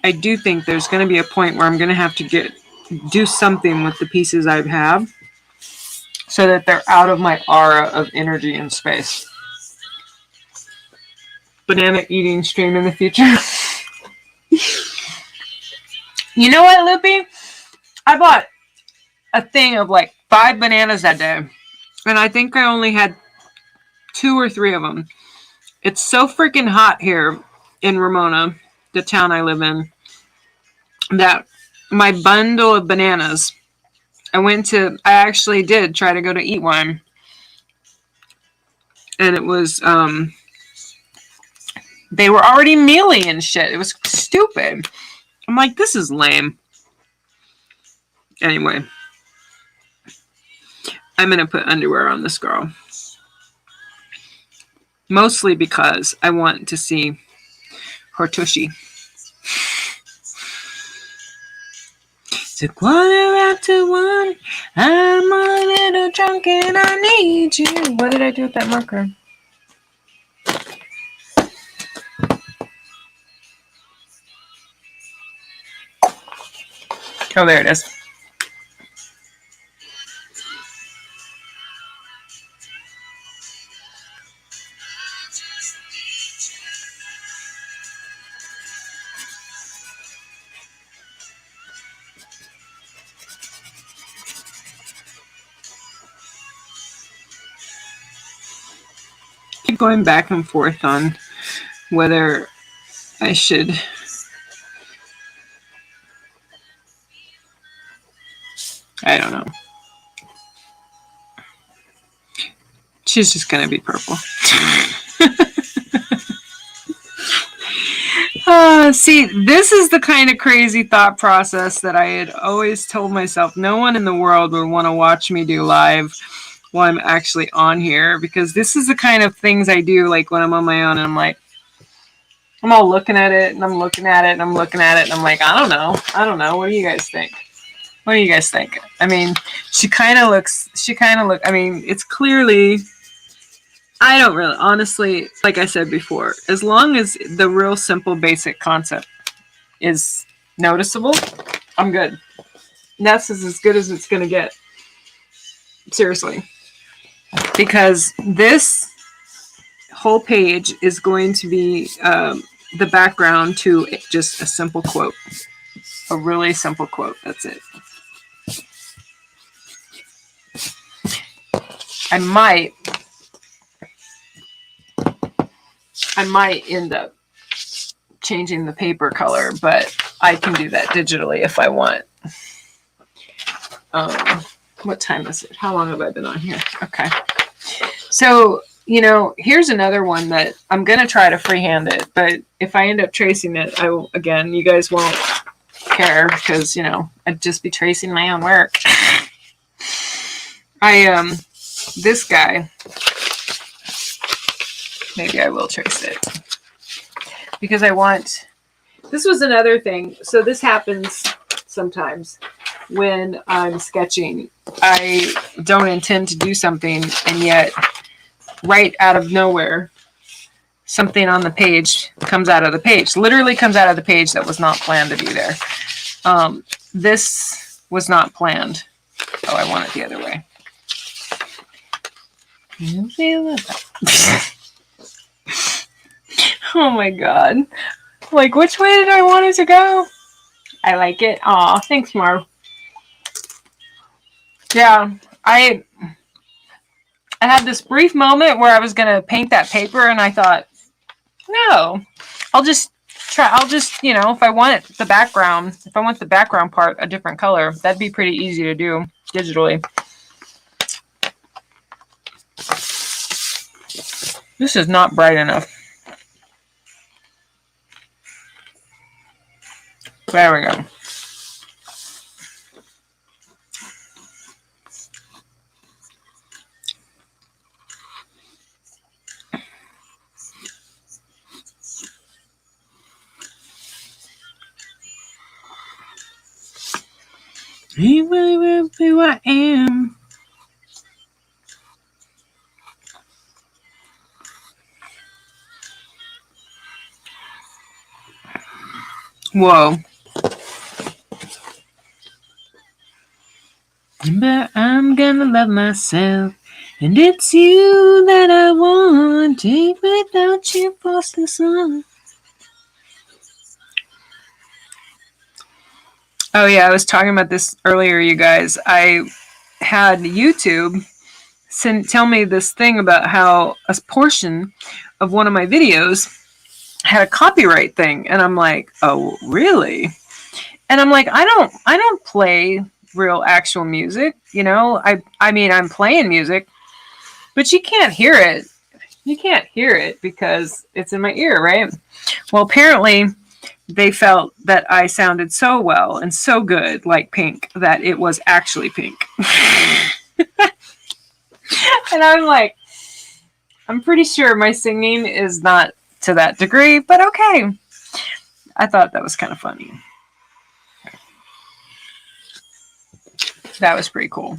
I do think there's going to be a point where I'm going to have to do something with the pieces I have so that they're out of my aura of energy and space. Banana eating stream in the future. You know what, Loopy? I bought a thing of like 5 bananas that day, and I think I only had 2 or 3 of them. It's so freaking hot here in Ramona, the town I live in, that my bundle of bananas, I actually did try to go to eat one, and it was, they were already mealy and shit. It was stupid. I'm like, this is lame. Anyway, I'm going to put underwear on this girl. Mostly because I want to see her tushy. It's 1:15. I'm a little drunk and I need you. What did I do with that marker? Oh, there it is. Keep going back and forth on whether I should. I don't know. She's just going to be purple. See, this is the kind of crazy thought process that I had always told myself no one in the world would want to watch me do live while I'm actually on here, because this is the kind of things I do like when I'm on my own and I'm like, I'm all looking at it and I'm looking at it and I'm looking at it and I'm like, I don't know. What do you guys think? I mean, she kind of looks, I mean, it's clearly, I don't really, honestly, like I said before, as long as the real simple basic concept is noticeable, I'm good. That's as good as it's going to get. Seriously. Because this whole page is going to be the background to just a simple quote. A really simple quote. That's it. I might end up changing the paper color, but I can do that digitally if I want. What time is it? How long have I been on here? Okay. So, here's another one that I'm going to try to freehand it, but if I end up tracing it, again, you guys won't care because, I'd just be tracing my own work. This guy, maybe I will trace it because this was another thing. So this happens sometimes. when I'm sketching. I don't intend to do something, and yet, right out of nowhere, something on the page comes out of the page. Literally comes out of the page that was not planned to be there. This was not planned. Oh, I want it the other way. Oh my god. Like, which way did I want it to go? I like it. Aw, thanks, Marv. Yeah, I had this brief moment where I was going to paint that paper, and I thought, no, I'll just, you know, if I want the background part a different color, that'd be pretty easy to do digitally. This is not bright enough. There we go. Who I am. Whoa. But I'm gonna love myself, and it's you that I want. Take without you, force the sun. Oh yeah, I was talking about this earlier, you guys. I had YouTube tell me this thing about how a portion of one of my videos had a copyright thing, and I'm like, oh really? And I'm like, I don't play real actual music, you know. I mean, I'm playing music, but you can't hear it. You can't hear it because it's in my ear, right? Well, apparently they felt that I sounded so well and so good like Pink that it was actually Pink. And I'm like, I'm pretty sure my singing is not to that degree, but okay. I thought that was kind of funny. That was pretty cool.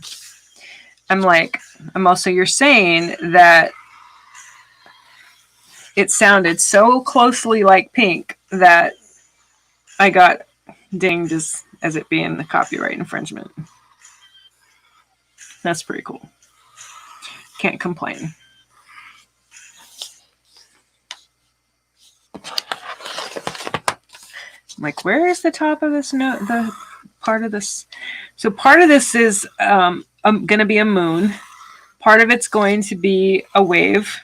I'm like, you're saying that it sounded so closely like Pink that I got dinged as it being the copyright infringement. That's pretty cool. Can't complain. I'm like, where is the top of this note? The part of this. So part of this is going to be a moon. Part of it's going to be a wave.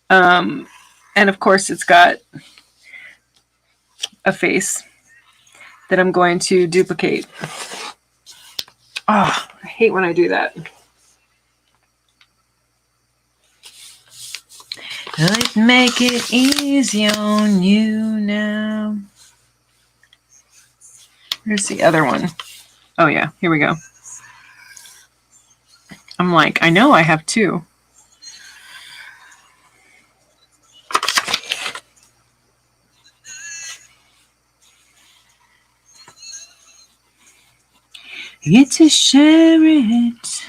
And of course, it's got a face that I'm going to duplicate. Oh, I hate when I do that. I'd make it easy on you now. Where's the other one? Oh yeah, here we go. I'm like, I know I have two. Get to share it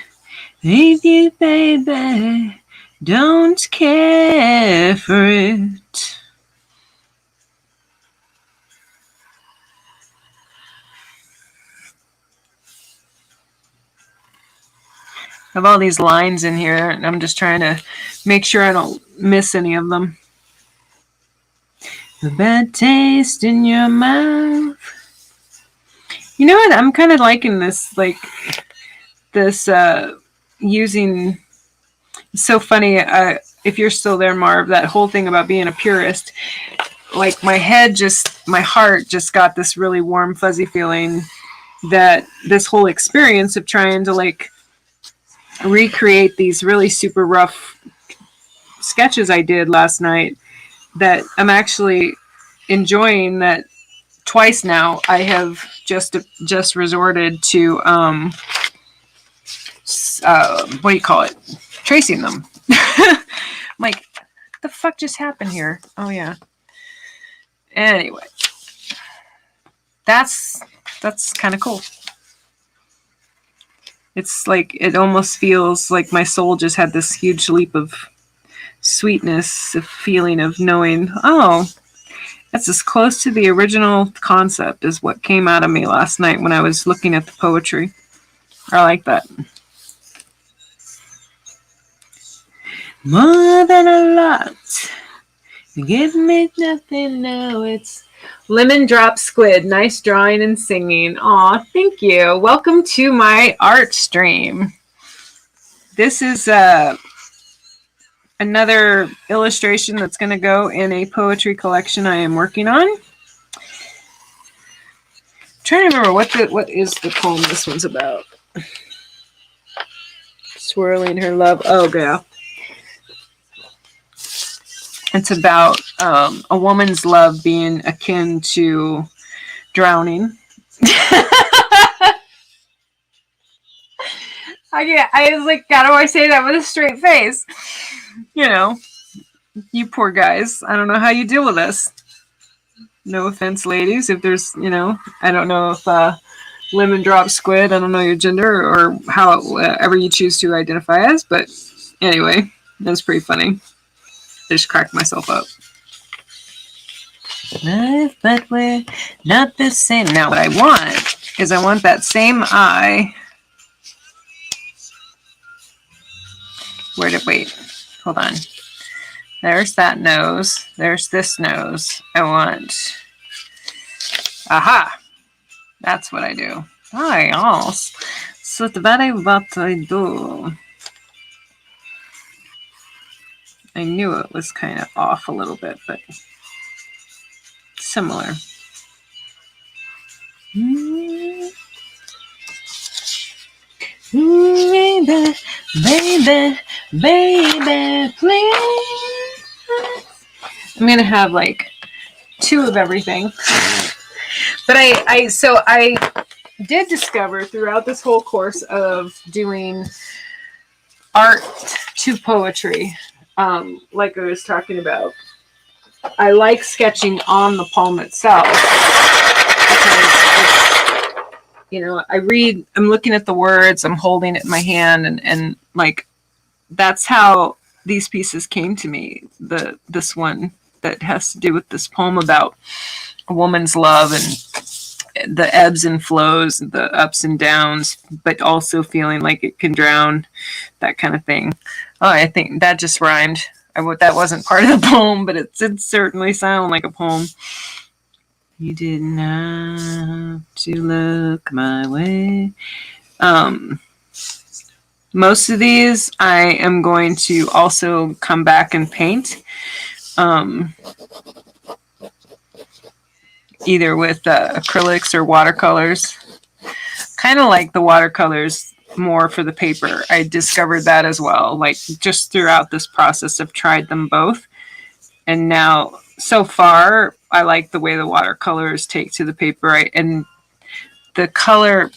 with you, baby. Don't care for it. I have all these lines in here, and I'm just trying to make sure I don't miss any of them. A bad taste in your mouth. You know what? I'm kind of liking this, like, this using... It's so funny, if you're still there, Marv, that whole thing about being a purist, like my heart just got this really warm, fuzzy feeling that this whole experience of trying to, like, recreate these really super rough sketches I did last night, that I'm actually enjoying that twice now. I have just resorted to what do you call it? Tracing them. I'm like, what the fuck just happened here? Oh yeah. Anyway, that's kind of cool. It's like it almost feels like my soul just had this huge leap of sweetness, a feeling of knowing, oh, that's as close to the original concept as what came out of me last night when I was looking at the poetry. I like that. More than a lot. You give me nothing now. It's Lemon Drop Squid. Nice drawing and singing. Aw, thank you. Welcome to my art stream. This is another illustration that's going to go in a poetry collection I am working on. I'm trying to remember what is the poem this one's about. Swirling her love. Oh, yeah. It's about a woman's love being akin to drowning. I was like, how do I say that with a straight face? You know, you poor guys. I don't know how you deal with this. No offense, ladies. If there's, I don't know if Lemon Drop Squid, I don't know your gender or however you choose to identify as, but anyway, that's pretty funny. I just cracked myself up. But we're not the same. Now, what I want is I want that same eye. Wait, hold on. There's that nose. There's this nose. I want. Aha! That's what I do. Hi, else. So very what I do. I knew it was kind of off a little bit, but similar. Baby, baby, baby, please. I'm gonna have like 2 of everything. But I did discover throughout this whole course of doing art to poetry, like I was talking about, I like sketching on the poem itself because I'm looking at the words, I'm holding it in my hand, and like that's how these pieces came to me. This one that has to do with this poem about a woman's love and the ebbs and flows, the ups and downs, but also feeling like it can drown, that kind of thing. Oh, I think that just rhymed. That wasn't part of the poem, but it did certainly sound like a poem. You didn't have to look my way. Most of these I am going to also come back and paint. Either with acrylics or watercolors. Kind of like the watercolors more for the paper. I discovered that as well. Like just throughout this process, I've tried them both. And now, so far, I like the way the watercolors take to the paper. And the color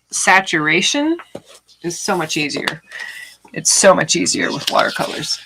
saturation is so much easier. It's so much easier with watercolors.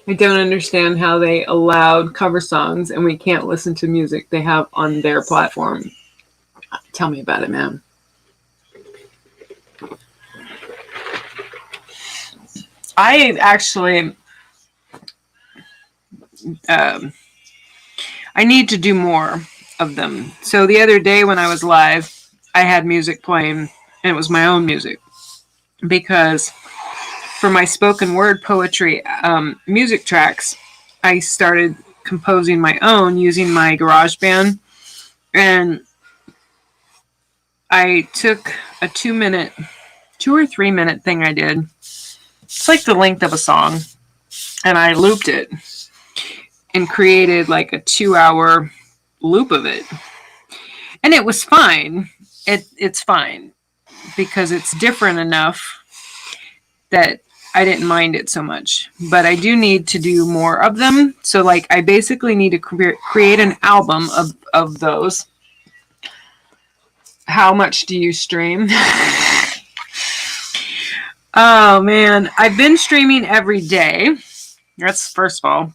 I don't understand how they allowed cover songs and we can't listen to music they have on their platform. Tell me about it, man. I actually, I need to do more of them. So the other day when I was live, I had music playing and it was my own music because for my spoken word poetry music tracks, I started composing my own using my GarageBand. And I took a 2 or 3 minute thing I did. It's like the length of a song. And I looped it and created like a 2-hour loop of it. And it was fine. It's fine because it's different enough that I didn't mind it so much. But I do need to do more of them. So like I basically need to create an album of those. How much do you stream? Oh man, I've been streaming every day. That's first of all.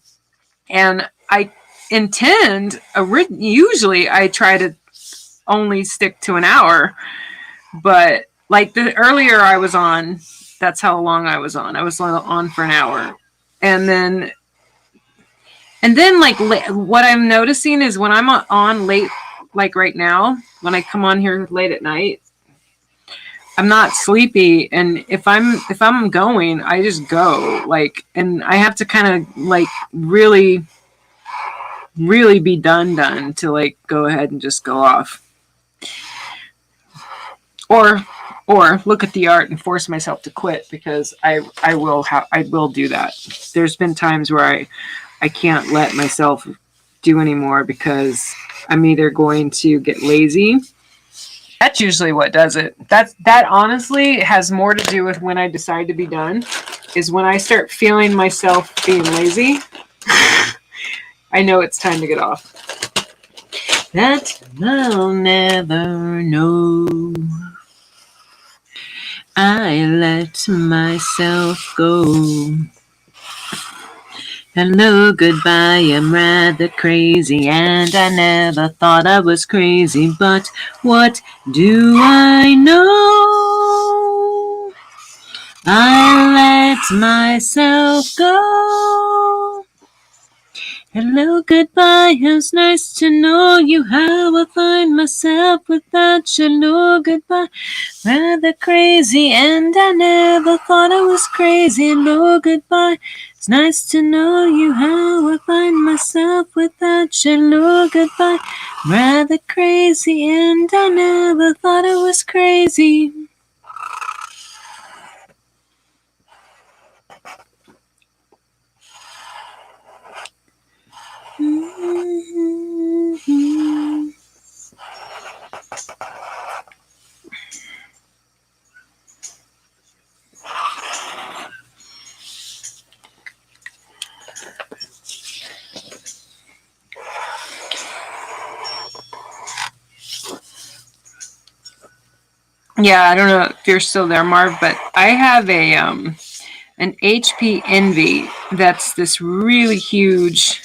And I intend, usually I try to only stick to an hour. But like the earlier I was on, that's how long I was on. I was on for an hour. And then like what I'm noticing is when I'm on late, like right now, when I come on here late at night, I'm not sleepy, and if I'm going, I just go, like, and I have to kind of like really be done to like go ahead and just go off, or look at the art and force myself to quit because I will do that. There's been times where I can't let myself do anymore because I'm either going to get lazy. That's usually what does it. That honestly has more to do with when I decide to be done, is when I start feeling myself being lazy. I know it's time to get off. That I'll never know. I let myself go. Hello, goodbye, I'm rather crazy, and I never thought I was crazy, but what do I know? I let myself go. Hello, goodbye, it's nice to know you, how I find myself without you. Hello, goodbye, rather crazy, and I never thought I was crazy. Hello, goodbye. It's nice to know you, how I find myself without you. Hello, goodbye. Rather crazy, and I never thought I was crazy. Mm-hmm. Yeah, I don't know if you're still there, Marv, but I have an HP Envy that's this really huge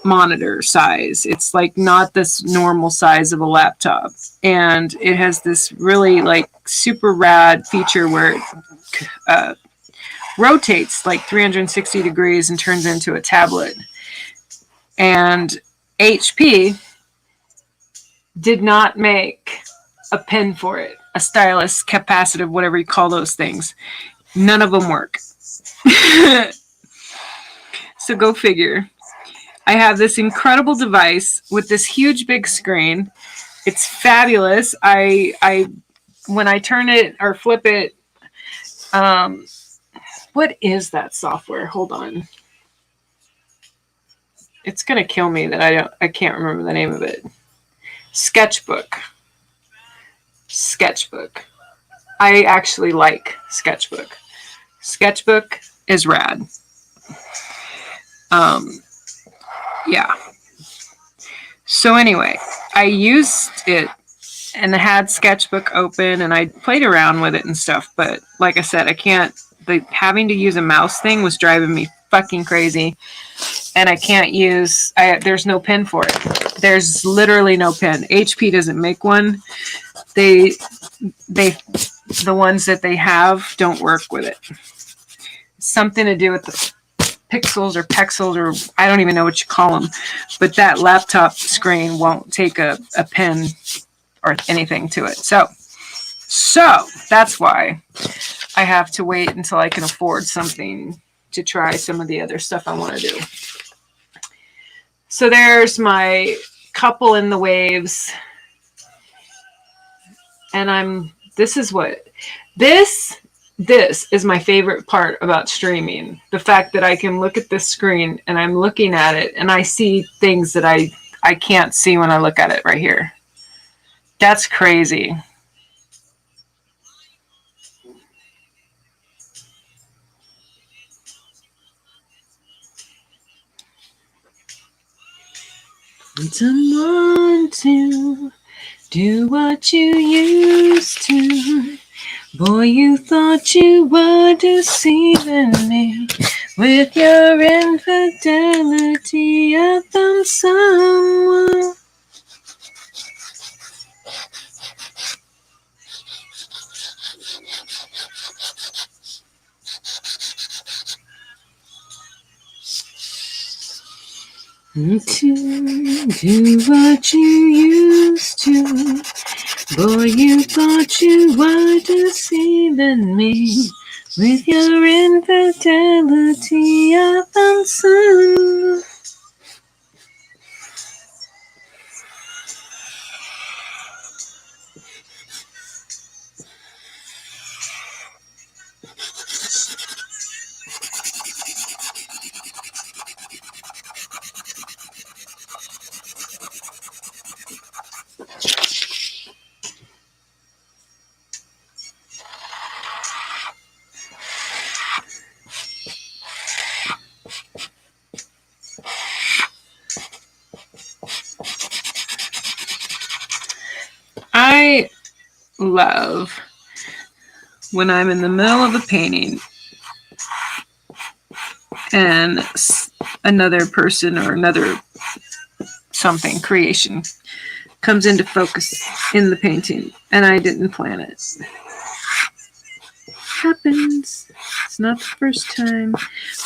monitor size. It's like not this normal size of a laptop, and it has this really like super rad feature where it rotates like 360 degrees and turns into a tablet. And HP did not make a pen for it, a stylus, capacitive, whatever you call those things. None of them work. So go figure. I have this incredible device with this huge big screen. It's fabulous. I when I turn it or flip it, what is that software? Hold on. It's gonna kill me that I can't remember the name of it. Sketchbook. I actually like Sketchbook. Sketchbook is rad. Yeah. So anyway, I used it and I had Sketchbook open and I played around with it and stuff. But like I said, having to use a mouse thing was driving me fucking crazy. And I can't use, there's no pen for it. There's literally no pen. HP doesn't make one. The ones that they have don't work with it. Something to do with the pixels or pexels, or I don't even know what you call them. But that laptop screen won't take a pen or anything to it. So So that's why I have to wait until I can afford something to try some of the other stuff I want to do. So there's my couple in the waves. And this is my favorite part about streaming. The fact that I can look at this screen and I'm looking at it and I see things that I can't see when I look at it right here. That's crazy. Someone to do what you used to. Boy, you thought you were deceiving me with your infidelity. I found someone. To do what you used to. Boy, you thought you were deceiving me with your infidelity. I found some. I love when I'm in the middle of a painting and another person or another something, creation, comes into focus in the painting and I didn't plan it. Happens. It's not the first time.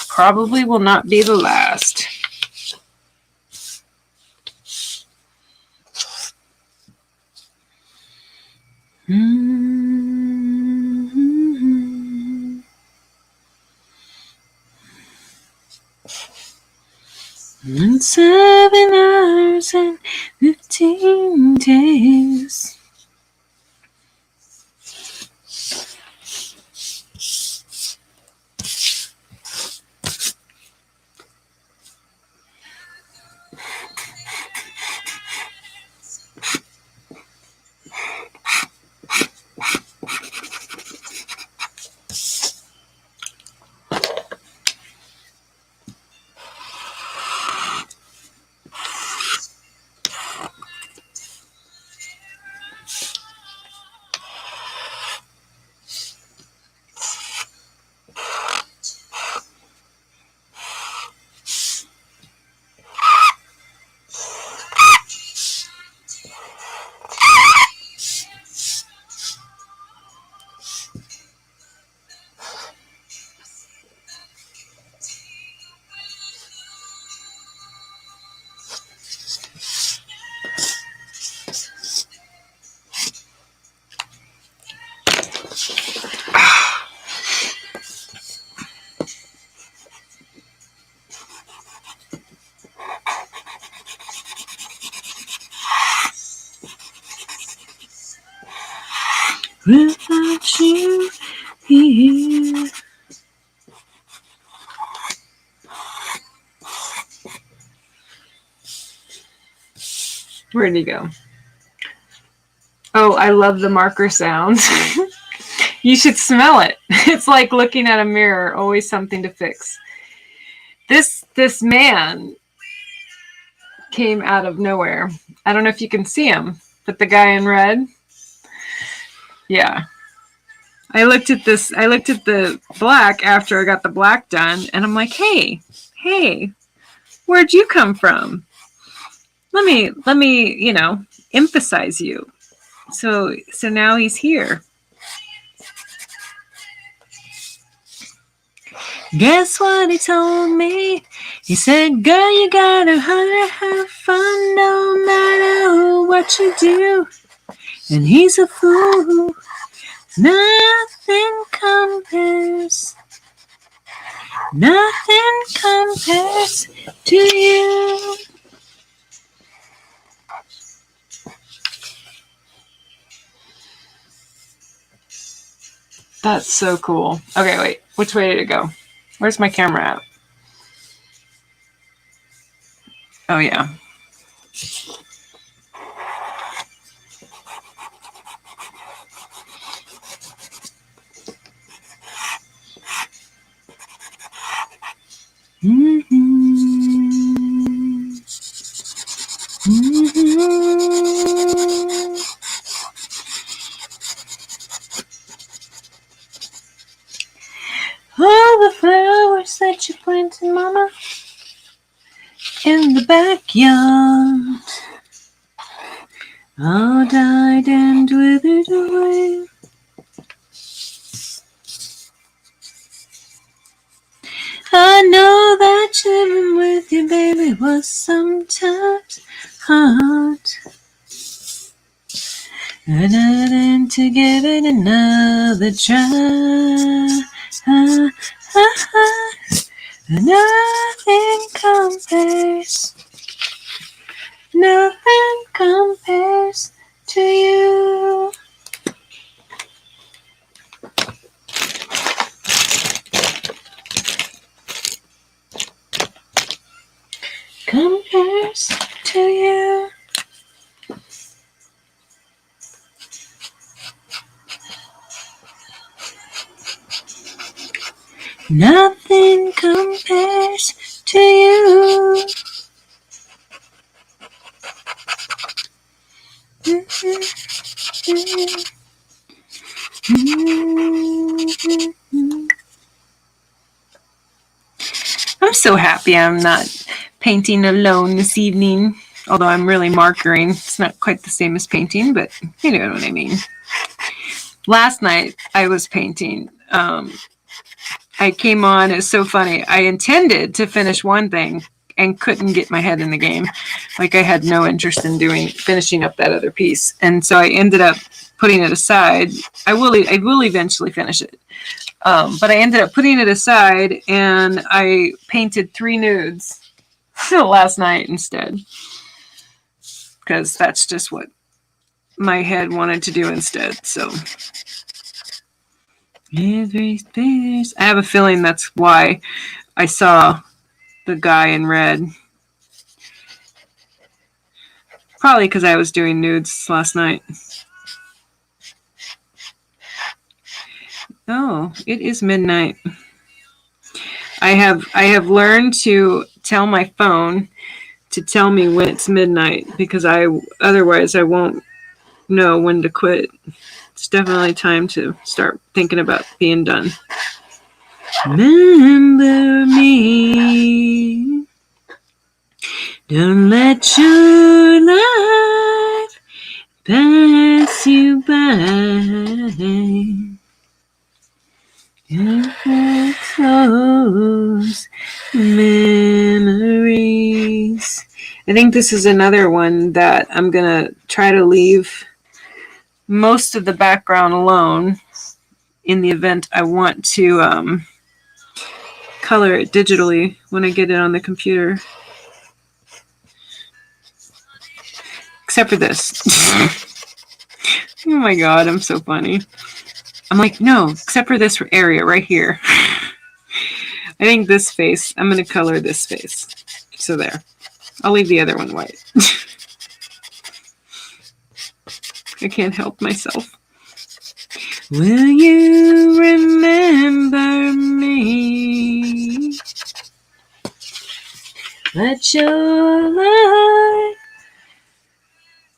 Probably will not be the last. Mm-hmm. 7 hours and 15 days. Without you here. Where'd he go? Oh, I love the marker sounds. You should smell it. It's like looking at a mirror, always something to fix. This man came out of nowhere. I don't know if you can see him, but the guy in red. Yeah. I looked at the black after I got the black done, and I'm like, hey, where'd you come from? Let me, emphasize you. So now he's here. Guess what he told me? He said, girl, you gotta have fun no matter what you do. And he's a fool Nothing compares. Nothing compares to you. That's so cool. Okay, wait. Which way did it go? Where's my camera at? Oh, yeah. All the flowers that you planted, Mama, in the backyard, all died and withered away. I know that living with you, baby, was sometimes hard. And then to give it another try. Nothing compares. Nothing compares to you. Compares to you. Nothing compares to you. I'm so happy I'm not painting alone this evening, although I'm really markering. It's not quite the same as painting, but you know what I mean. Last night I was painting. I came on, it's so funny. I intended to finish one thing and couldn't get my head in the game. Like I had no interest in finishing up that other piece. And so I ended up putting it aside. I will eventually finish it. But I ended up putting it aside and I painted 3 nudes last night instead. Because that's just what my head wanted to do instead. So every space. I have a feeling that's why I saw the guy in red. Probably because I was doing nudes last night. Oh, it is midnight. I have learned to tell my phone to tell me when it's midnight because otherwise I won't know when to quit. It's definitely time to start thinking about being done. Remember me. Don't let your life pass you by. Close memories. I think this is another one that I'm going to try to leave most of the background alone in the event I want to color it digitally when I get it on the computer. Except for this. Oh my god, I'm so funny. I'm like, no, except for this area right here. I think this face, I'm going to color this face. So there. I'll leave the other one white. I can't help myself. Will you remember me? Let your light.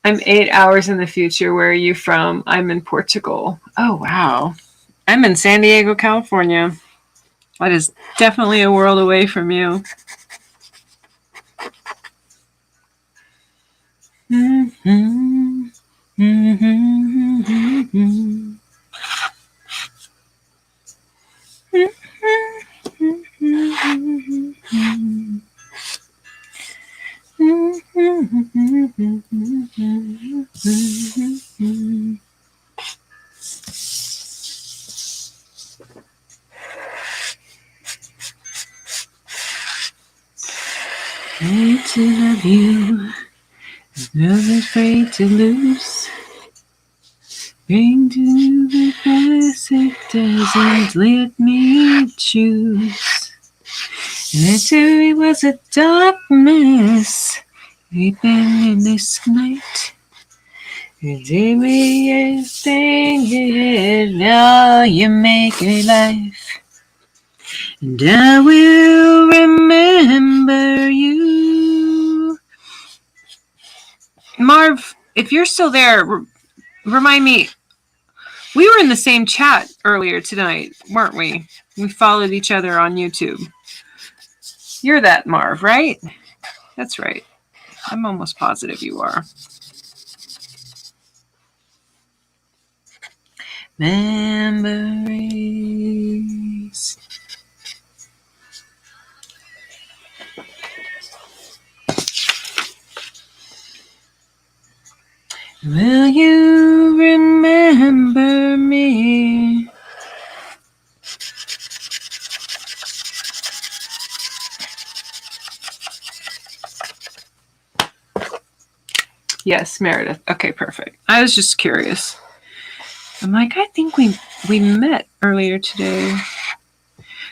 I'm 8 hours in the future. Where are you from? I'm in Portugal. Oh, wow. I'm in San Diego, California. That is definitely a world away from you. Mm-hmm. Mm-hmm. Mm-hmm. Afraid to love you, never afraid to lose. Bring to the past, it doesn't let me choose. Literally was a dark mess, sleeping in this night. You did me everything you had, now you make a life. And I will remember you. Marv, if you're still there, remind me. We were in the same chat earlier tonight, weren't we? We followed each other on YouTube. You're that Marv, right? That's right. I'm almost positive you are. Memories. Will you remember me? Yes, Meredith. Okay, perfect. I was just curious. I'm like, I think we met earlier today.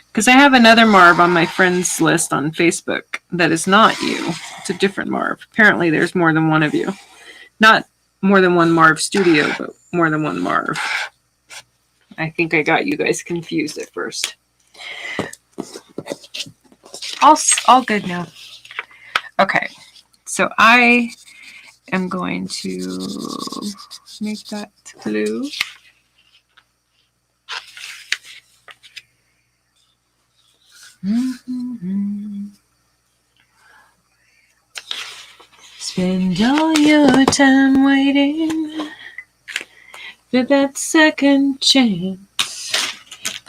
Because I have another Marv on my friends list on Facebook that is not you. It's a different Marv. Apparently there's more than one of you. Not more than one Marv studio, but more than one Marv. I think I got you guys confused at first. All good now. Okay, so I am going to make that blue. Mm-hmm. Spend all your time waiting for that second chance.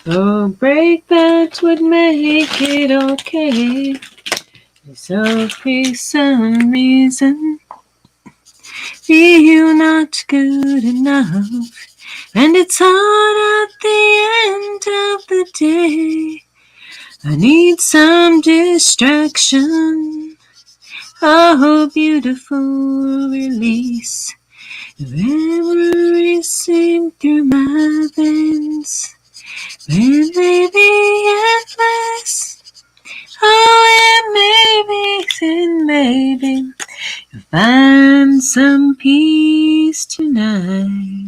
Oh, break that would make it okay. So for some reason, feel not good enough. And it's hard at the end of the day. I need some distraction. Oh, beautiful release. Memories sing through my veins. When they be endless. Oh, and maybe you'll find some peace tonight.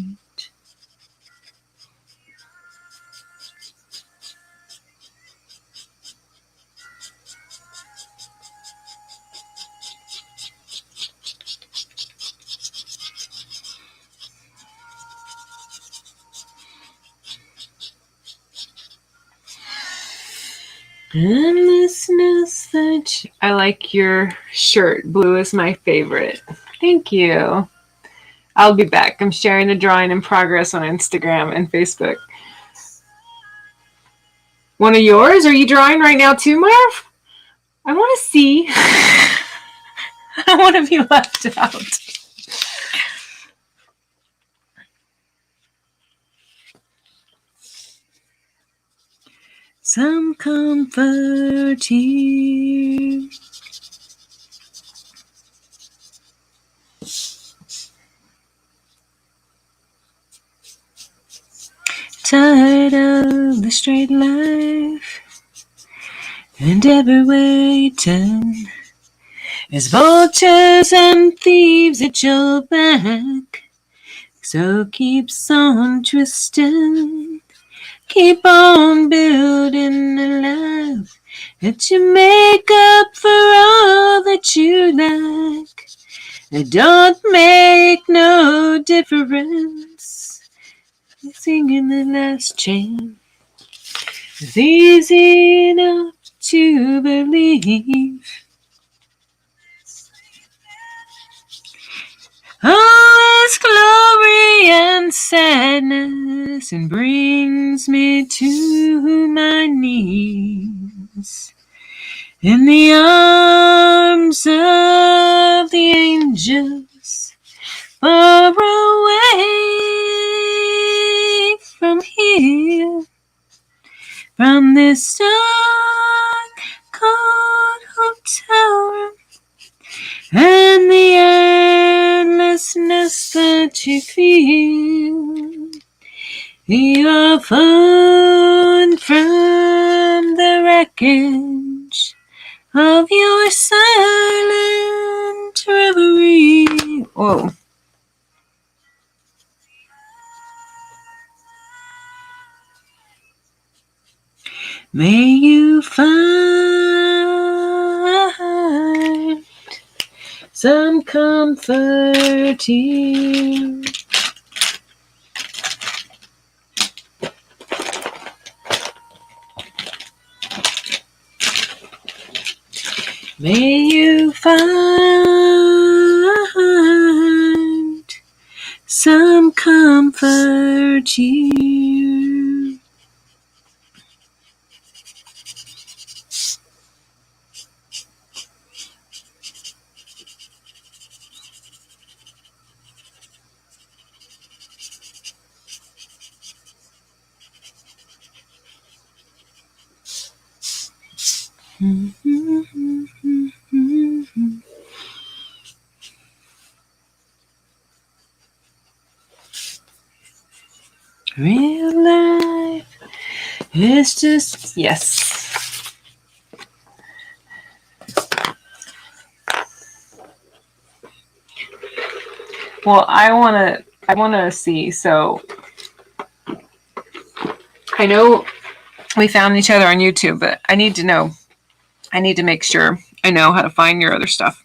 Endlessness that I like your shirt. Blue is my favorite. Thank you. I'll be back. I'm sharing a drawing in progress on Instagram and Facebook. One of yours? Are you drawing right now too, Marv? I want to see. I don't want to be left out. Some comfort here. Tired of the straight life, and everywhere you turn is vultures and thieves at your back. So keep on twisting, keep on building a life that you make up for all that you lack. It don't make no difference. Singing the last chant. It's easy enough to believe. Oh, it's glory and sadness, and brings me to my knees in the arms of the angels, far away from here, from this dark, cold hotel room. the endlessness that you feel. You're fallen from the wreckage of your silent reverie. Whoa. May you find some comfort here. May you find some comfort here. Real life is just, yes. Well, I want to see. So I know we found each other on YouTube, but I need to know. I need to make sure I know how to find your other stuff.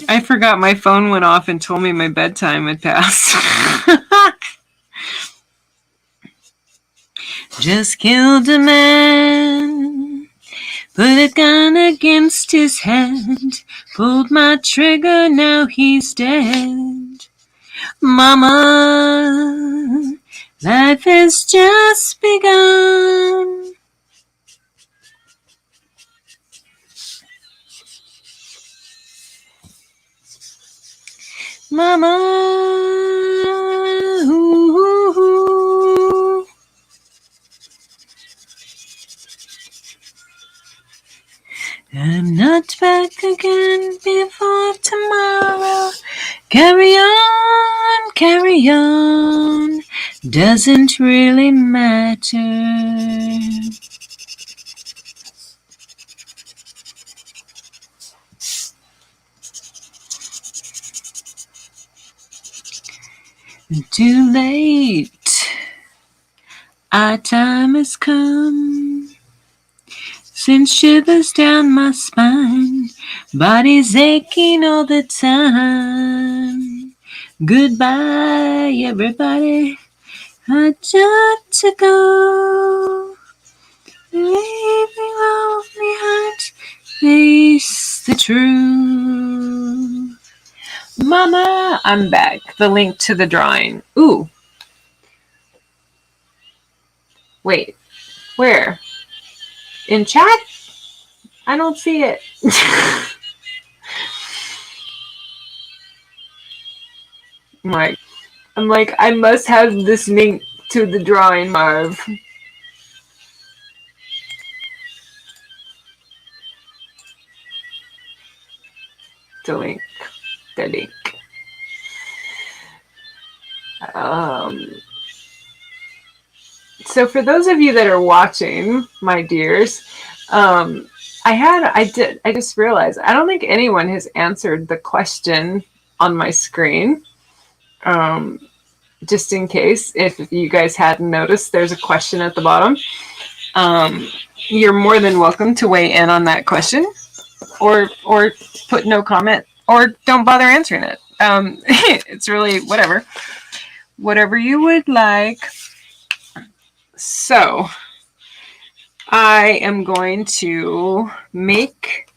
I forgot my phone went off and told me my bedtime had passed. Just killed a man, put a gun against his head, pulled my trigger, now he's dead. Mama, life has just begun. Mama, ooh. I'm not back again before tomorrow. Carry on, doesn't really matter. Too late, our time has come. Sends shivers down my spine, body's aching all the time. Goodbye, everybody, I got to go. Leave me all behind, face the truth. Mama, I'm back. The link to the drawing. Ooh. Wait, where? In chat? I don't see it. I'm like, I must have this link to the drawing, Marv. The link. So for those of you that are watching, my dears, I just realized I don't think anyone has answered the question on my screen. Just in case, if you guys hadn't noticed, there's a question at the bottom. You're more than welcome to weigh in on that question, or put no comment, or don't bother answering it. It's really whatever you would like. So I am going to make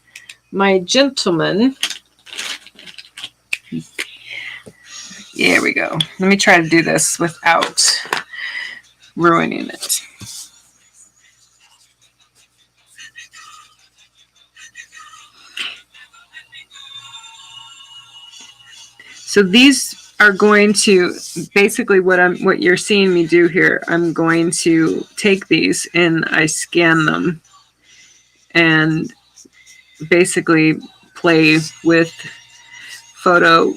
my gentleman Here we go. Let me try to do this without ruining it. So these are going to basically what you're seeing me do here. I'm going to take these and I scan them and basically play with photo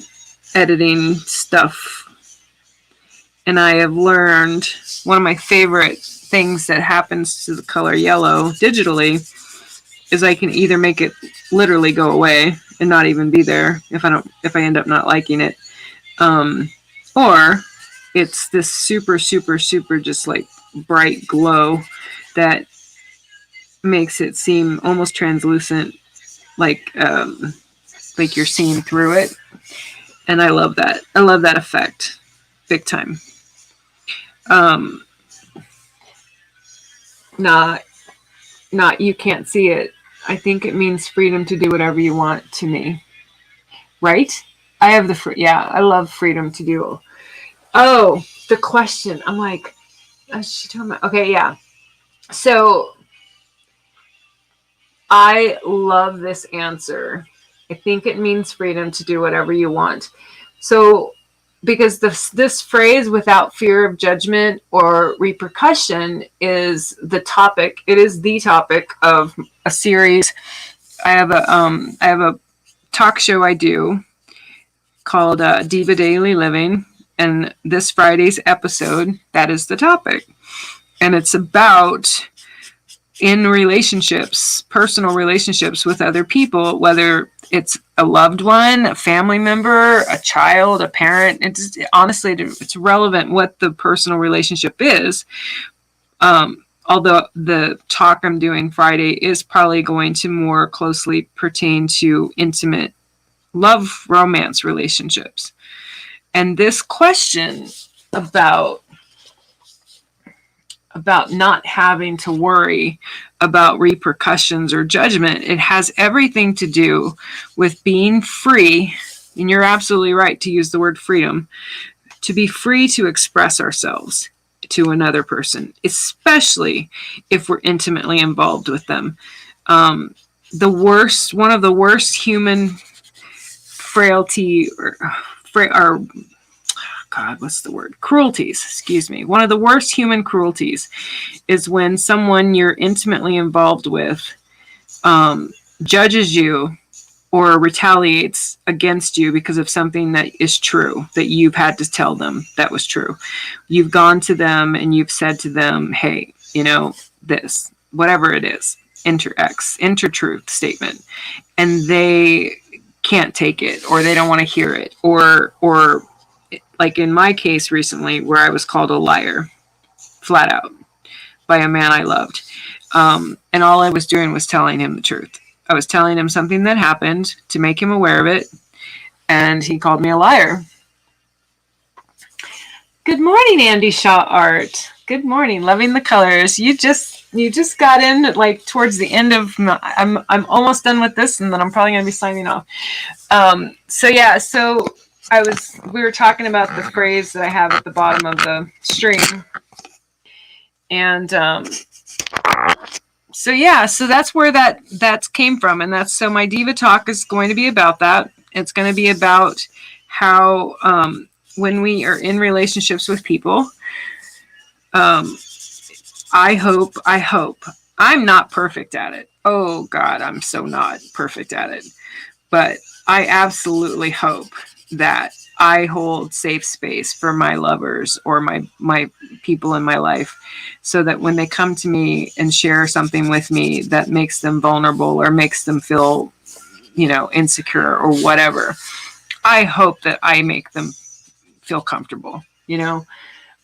editing stuff. And I have learned one of my favorite things that happens to the color yellow digitally is I can either make it literally go away and not even be there if I end up not liking it, or it's this super just like bright glow that makes it seem almost translucent, like you're seeing through it. And I love that. I love that effect big time. Not you can't see it. I think it means freedom to do whatever you want to me. Right? I have I love freedom to do. Oh, the question. I'm like, is she talking about? Okay, yeah. So I love this answer. I think it means freedom to do whatever you want. So because this phrase, without fear of judgment or repercussion, is the topic. It is the topic of a series. I have a talk show I do called Diva Daily Living, and this Friday's episode, that is the topic, and it's about in relationships, personal relationships with other people, whether it's a loved one, a family member, a child, a parent. Honestly, it's relevant what the personal relationship is. Although the talk I'm doing Friday is probably going to more closely pertain to intimate love, romance relationships. And this question about not having to worry about repercussions or judgment, it has everything to do with being free, and you're absolutely right to use the word freedom, to be free to express ourselves to another person, especially if we're intimately involved with them. One of the worst human frailty or cruelties, excuse me. One of the worst human cruelties is when someone you're intimately involved with judges you or retaliates against you because of something that is true, that you've had to tell them that was true. You've gone to them and you've said to them, hey, this, whatever it is, inter-truth statement, and they can't take it, or they don't want to hear it, or like in my case recently, where I was called a liar, flat out, by a man I loved. And all I was doing was telling him the truth. I was telling him something that happened to make him aware of it, and he called me a liar. Good morning, Andy Shaw Art. Good morning, loving the colors. You just got in like towards the end of I'm almost done with this, and then I'm probably going to be signing off. We were talking about the phrase that I have at the bottom of the stream. And so that's where that came from. And so my Diva Talk is going to be about that. It's going to be about how when we are in relationships with people, I hope I'm not perfect at it. Oh God, I'm so not perfect at it. But I absolutely hope that I hold safe space for my lovers or my people in my life, so that when they come to me and share something with me that makes them vulnerable or makes them feel, insecure or whatever, I hope that I make them feel comfortable.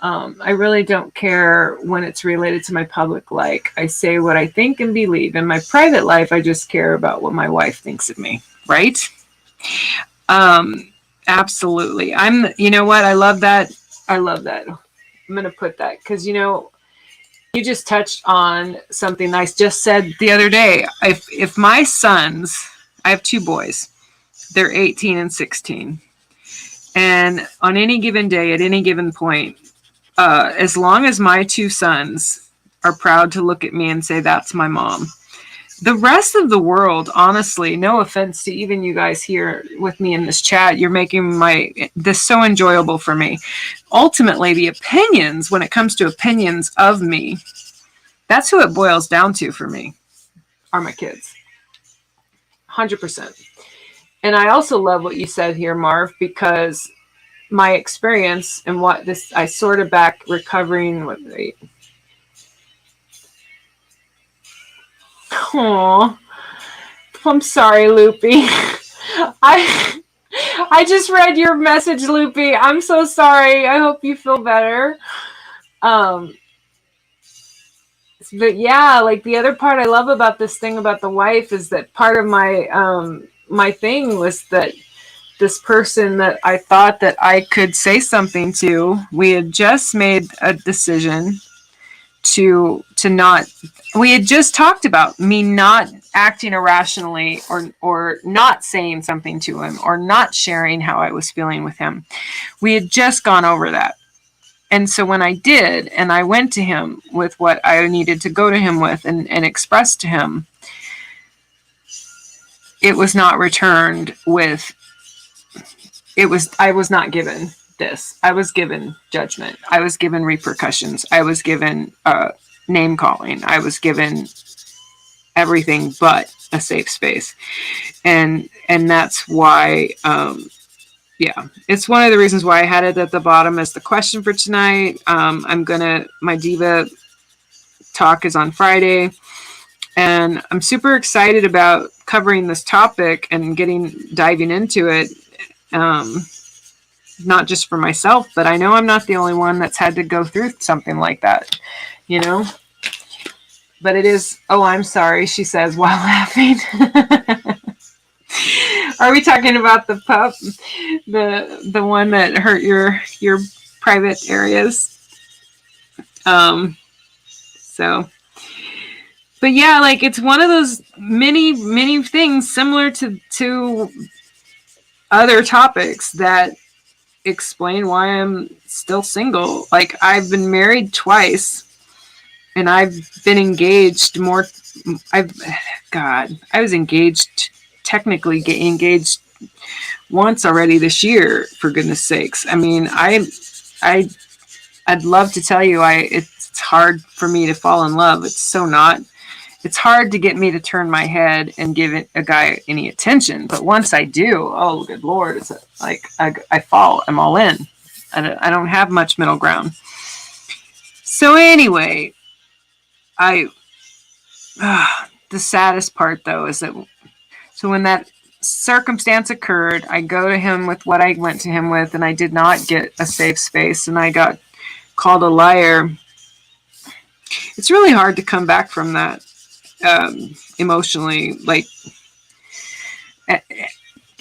I really don't care when it's related to my public life. I say what I think and believe. In my private life, I just care about what my wife thinks of me, right? Absolutely. You know what? I love that. I'm going to put that because, you just touched on something I just said the other day. If my sons, I have two boys, they're 18 and 16. And on any given day, at any given point, as long as my two sons are proud to look at me and say, that's my mom, the rest of the world, honestly, no offense to even you guys here with me in this chat, you're making this so enjoyable for me. Ultimately, the opinions, when it comes to opinions of me, that's who it boils down to for me, are my kids. 100%. And I also love what you said here, Marv, because my experience and what this, I sort of back recovering with the, oh, I'm sorry, Loopy. I just read your message, Loopy. I'm so sorry. I hope you feel better. But yeah, like the other part I love about this thing about the wife is that part of my my thing was that this person that I thought that I could say something to, we had just made a decision to not, we had just talked about me not acting irrationally or not saying something to him or not sharing how I was feeling with him. We had just gone over that. And so when I did, and I went to him with what I needed to go to him with and express to him, it was not returned with, I was not given this. I was given judgment. I was given repercussions. I was given name calling. I was given everything but a safe space. And that's why, yeah, it's one of the reasons why I had it at the bottom as the question for tonight. My diva talk is on Friday, and I'm super excited about covering this topic and diving into it. Not just for myself, but I know I'm not the only one that's had to go through something like that, you know? But it is, oh, I'm sorry, she says while laughing. Are we talking about the pup? The one that hurt your private areas? So, but yeah, like it's one of those many things similar to other topics that explain why I'm still single. Like I've been married twice and I've been engaged I was technically engaged once already this year, for goodness sakes. I mean, I'd love to tell you it's hard for me to fall in love. It's so not. It's hard to get me to turn my head and give a guy any attention. But once I do, oh, good Lord, it's like I fall. I'm all in. I don't have much middle ground. So anyway, the saddest part, though, is that so when that circumstance occurred, I go to him with what I went to him with, and I did not get a safe space, and I got called a liar. It's really hard to come back from that. Emotionally, like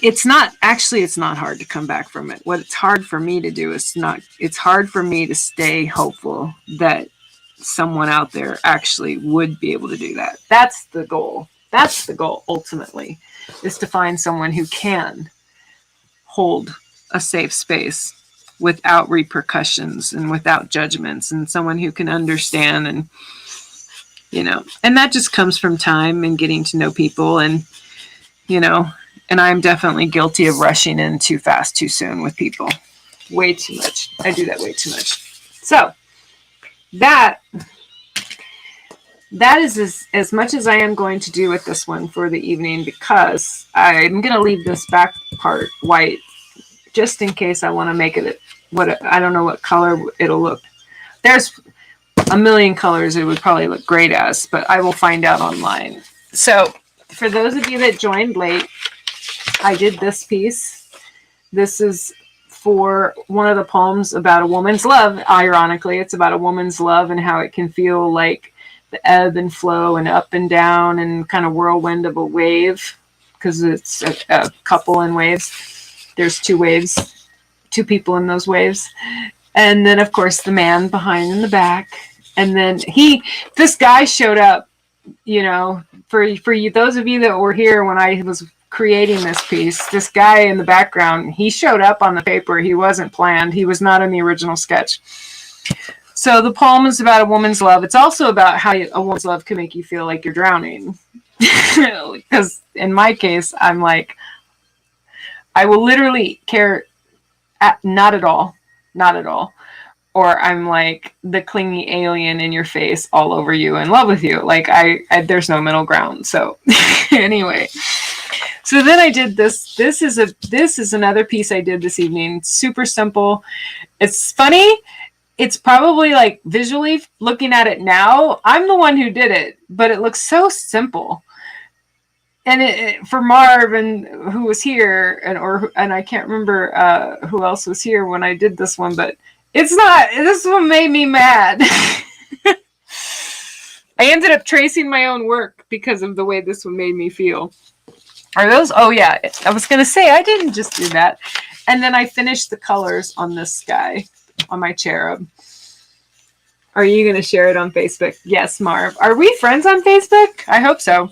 it's not hard to come back from it. What it's hard for me to do is it's hard for me to stay hopeful that someone out there actually would be able to do that. That's the goal ultimately, is to find someone who can hold a safe space without repercussions and without judgments, and someone who can understand. And and that just comes from time and getting to know people, and and I'm definitely guilty of rushing in too fast, too soon with people. Way too much. I do that way too much. So that is as much as I am going to do with this one for the evening, because I'm going to leave this back part white just in case I want to make it I don't know what color it'll look. There's a million colors it would probably look great as, but I will find out online. So for those of you that joined late, I did this piece. This is for one of the poems about a woman's love. Ironically, it's about a woman's love and how it can feel like the ebb and flow and up and down and kind of whirlwind of a wave, because it's a couple in waves. There's two waves, two people in those waves. And then, of course, the man behind in the back. And then this guy showed up, for you, those of you that were here when I was creating this piece, this guy in the background, he showed up on the paper. He wasn't planned. He was not in the original sketch. So the poem is about a woman's love. It's also about how a woman's love can make you feel like you're drowning. Because in my case, I'm like, I will literally care not at all. Not at all. Or I'm like the clingy alien in your face all over you, in love with you. Like I there's no middle ground. So anyway, so then I did this. This is another piece I did this evening. Super simple. It's funny. It's probably like visually looking at it now, I'm the one who did it, but it looks so simple. And for Marv and who was here, and I can't remember who else was here when I did this one, but it's not. This one made me mad. I ended up tracing my own work because of the way this one made me feel. Are those? Oh yeah, I was gonna say I didn't just do that, and then I finished the colors on this guy, on my cherub. Are you gonna share it on Facebook? Yes, Marv. Are we friends on Facebook? I hope so.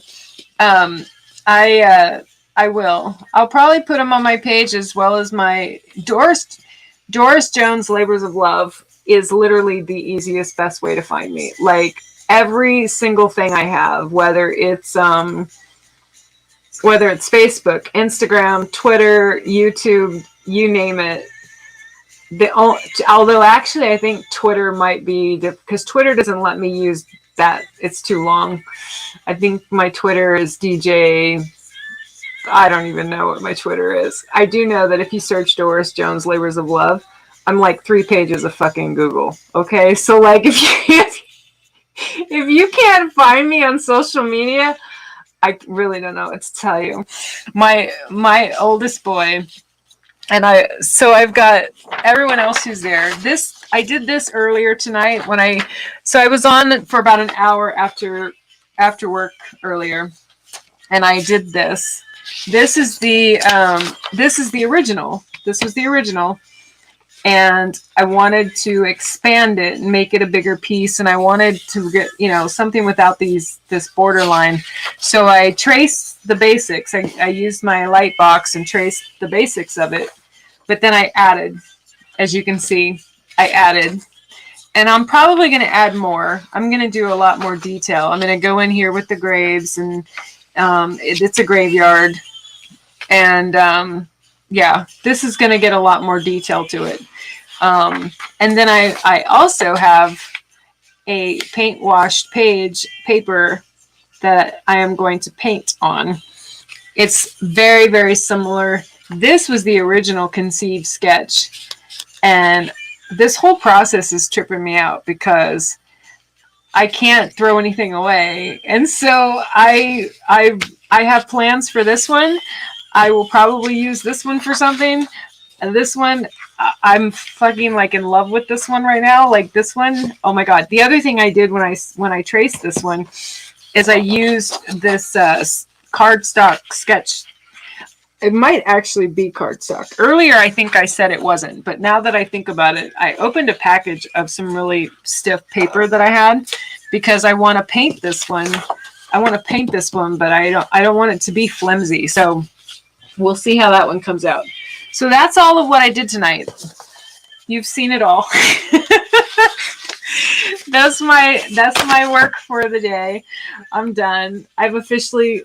I will. I'll probably put them on my page as well as my Doris Jones Labors of Love is literally the easiest, best way to find me. Like every single thing I have, whether it's Facebook, Instagram, Twitter, YouTube, you name it. Although actually I think Twitter might be, because Twitter doesn't let me use that. It's too long. I think my Twitter is DJ. I don't even know what my Twitter is. I do know that if you search Doris Jones Labors of Love, I'm like 3 pages of fucking Google. Okay, so like if you can't find me on social media, I really don't know what to tell you. My oldest boy, and I've got everyone else who's there. I did this earlier tonight I was on for about an hour after work earlier, and I did this. This is the original. This was the original. And I wanted to expand it and make it a bigger piece. And I wanted to get, something without this borderline. So I traced the basics. I used my light box and traced the basics of it. But then I added, as you can see, and I'm probably going to add more. I'm going to do a lot more detail. I'm going to go in here with the graves, and it's a graveyard. And yeah, this is going to get a lot more detail to it. And then I also have a paint washed paper that I am going to paint on. It's very, very similar. This was the original conceived sketch. And this whole process is tripping me out because I can't throw anything away. And so I have plans for this one. I will probably use this one for something. And this one, I'm fucking like in love with this one right now. Like this one, oh my God. The other thing I did when I traced this one is I used this cardstock sketch. It might actually be cardstock. Earlier, I think I said it wasn't, but now that I think about it, I opened a package of some really stiff paper that I had because I want to paint this one. But I don't want it to be flimsy. So we'll see how that one comes out. So that's all of what I did tonight. You've seen it all. That's my work for the day. I'm done. I've officially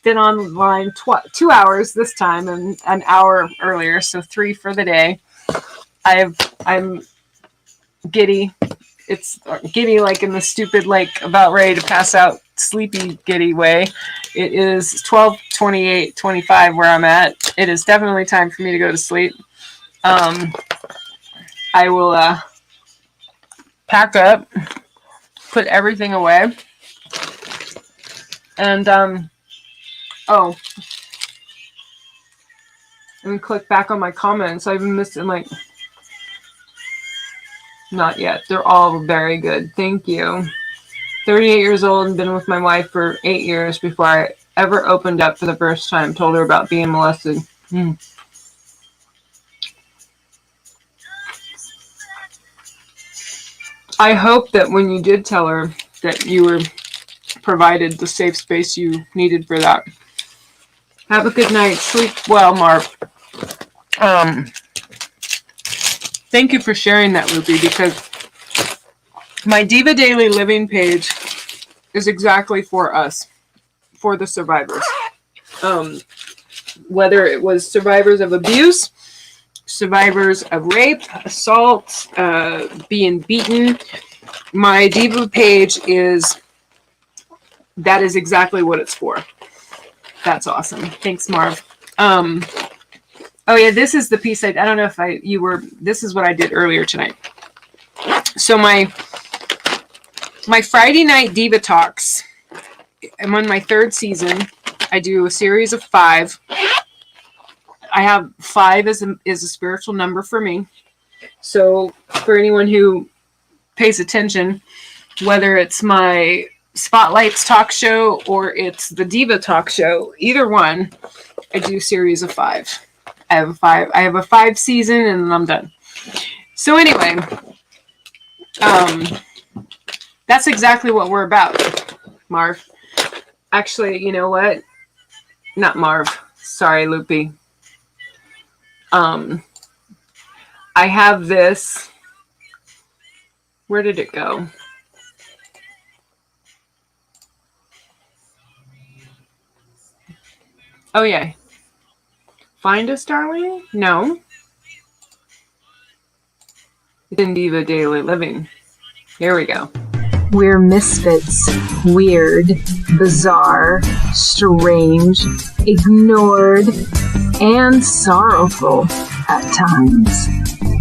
been online 2 hours this time and an hour earlier, so 3 for the day. I'm giddy. It's giddy like in the stupid, like about ready to pass out, sleepy giddy way. It is 12:28:25 where I'm at. It is definitely time for me to go to sleep. I will pack up, put everything away, and oh, let me click back on my comments. I've been missing like. Not yet. They're all very good. Thank you. 38 years old and been with my wife for 8 years before I ever opened up for the first time. Told her about being molested. I hope that when you did tell her that you were provided the safe space you needed for that. Have a good night. Sleep well, Marv. Thank you for sharing that, Loopy, because my Diva Daily Living page is exactly for us, for the survivors. Whether it was survivors of abuse, survivors of rape, assault, being beaten, my Diva page that is exactly what it's for. That's awesome. Thanks, Marv. Oh yeah, this is the piece I don't know if this is what I did earlier tonight. So my Friday night Diva Talks, I'm on my 3rd season. I do a series of 5. I have 5 is a spiritual number for me. So for anyone who pays attention, whether it's my Spotlights talk show or it's the Diva talk show, either one, I do a series of 5. I have a 5 season and then I'm done. So anyway, that's exactly what we're about, Marv. Actually, you know what? Not Marv. Sorry, Loopy. I have this. Where did it go? Oh, yeah. Find us, darling? No. It's in Diva Daily Living. Here we go. We're misfits, weird, bizarre, strange, ignored, and sorrowful at times.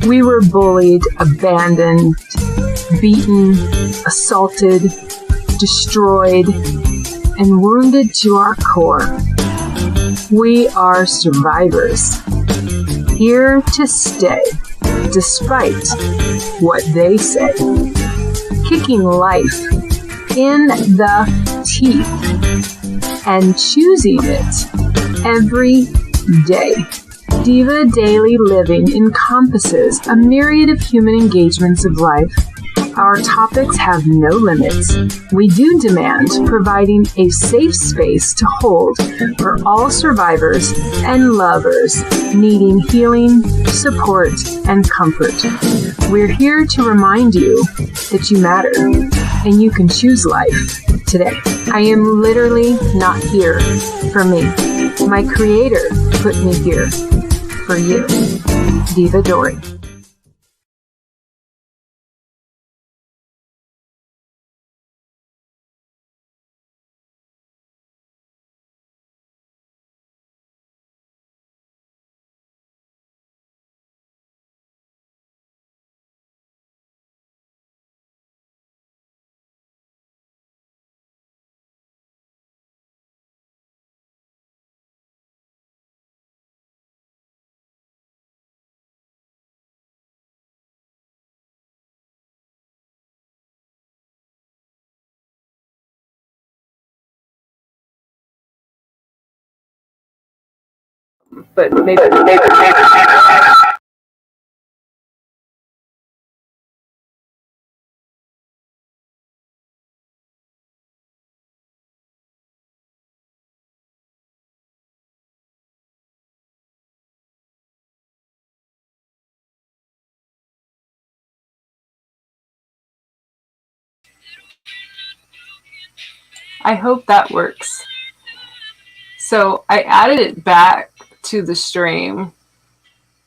We were bullied, abandoned, beaten, assaulted, destroyed, and wounded to our core. We are survivors, here to stay, despite what they say. Kicking life in the teeth and choosing it every day. Diva Daily Living encompasses a myriad of human engagements of life. Our topics have no limits. We do demand providing a safe space to hold for all survivors and lovers needing healing, support, and comfort. We're here to remind you that you matter and you can choose life today. I am literally not here for me. My creator put me here for you. Diva Dory. But maybe. I hope that works. So I added it back to the stream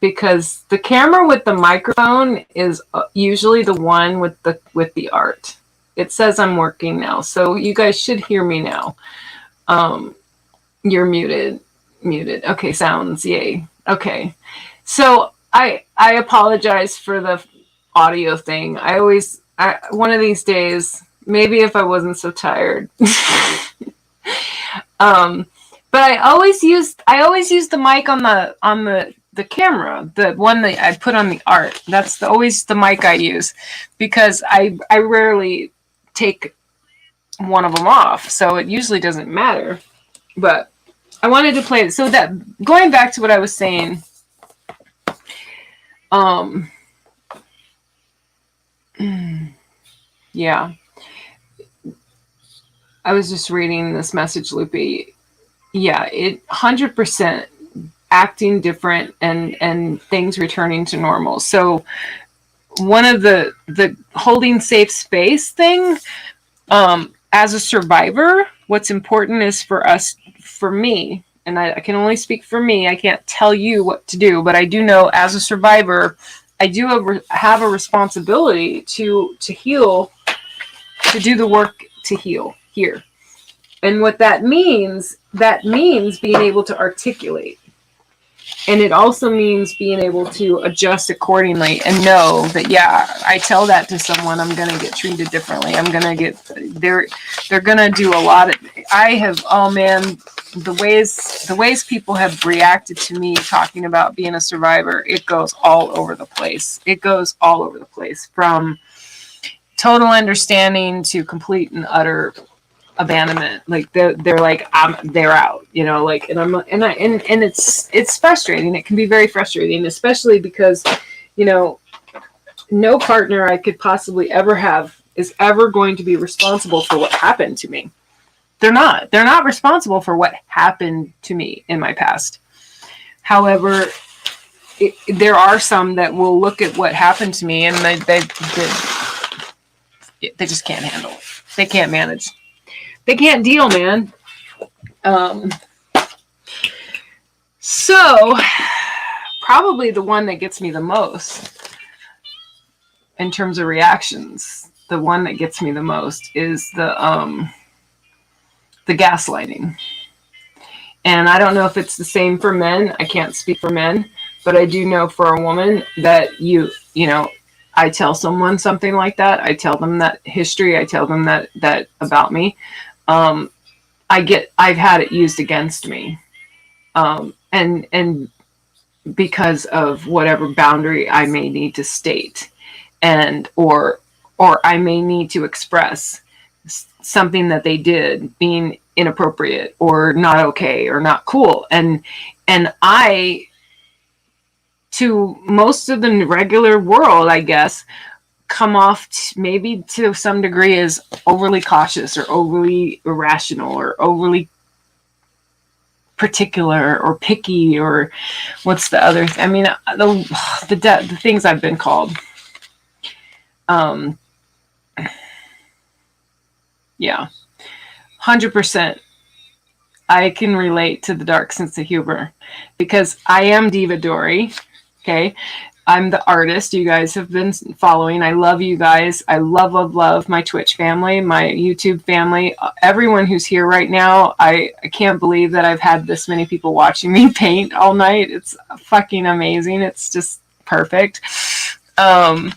because the camera with the microphone is usually the one with the art. It says I'm working now, so you guys should hear me now. You're muted. Okay, sounds, yay. Okay. So I apologize for the audio thing. One of these days, maybe if I wasn't so tired. But I always use the mic on the camera, the one that I put on the art. That's always the mic I use because I rarely take one of them off, so it usually doesn't matter. But I wanted to play it. So that going back to what I was saying, yeah, I was just reading this message, Loopy. yeah, it 100% acting different and things returning to normal. So one of the holding safe space thing, as a survivor, what's important is for us, for me, and I can only speak for me. I can't tell you what to do, but I do know as a survivor, I do have a responsibility to heal, to do the work to heal here. And what that means being able to articulate. And it also means being able to adjust accordingly and know that, yeah, I tell that to someone, I'm going to get treated differently. I'm going to get, they're going to do a lot of, I have, oh man, the ways people have reacted to me talking about being a survivor, it goes all over the place. It goes all over the place, from total understanding to complete and utter abandonment. Like they're like, they're out, you know, like, and it's frustrating. It can be very frustrating, especially because, you know, no partner I could possibly ever have is ever going to be responsible for what happened to me. They're not responsible for what happened to me in my past. However, there are some that will look at what happened to me and they just can't handle it. They can't manage. They can't deal, man. So probably the one that gets me the most in terms of reactions, the one that gets me the most is the gaslighting. And I don't know if it's the same for men. I can't speak for men, but I do know for a woman that you know, I tell someone something like that. I tell them that history. I tell them that about me. I've had it used against me. And because of whatever boundary I may need to state, and, or I may need to express something that they did being inappropriate or not okay or not cool. And I, to most of the regular world, I guess, come off maybe to some degree as overly cautious or overly irrational or overly particular or picky, or what's the other I mean, the things I've been called. Yeah, 100%. I can relate to the dark sense of humor because I am Diva Dory. Okay. I'm the artist you guys have been following. I love you guys. I love my Twitch family, my YouTube family, everyone who's here right now. I can't believe that I've had this many people watching me paint all night. It's fucking amazing. It's just perfect. But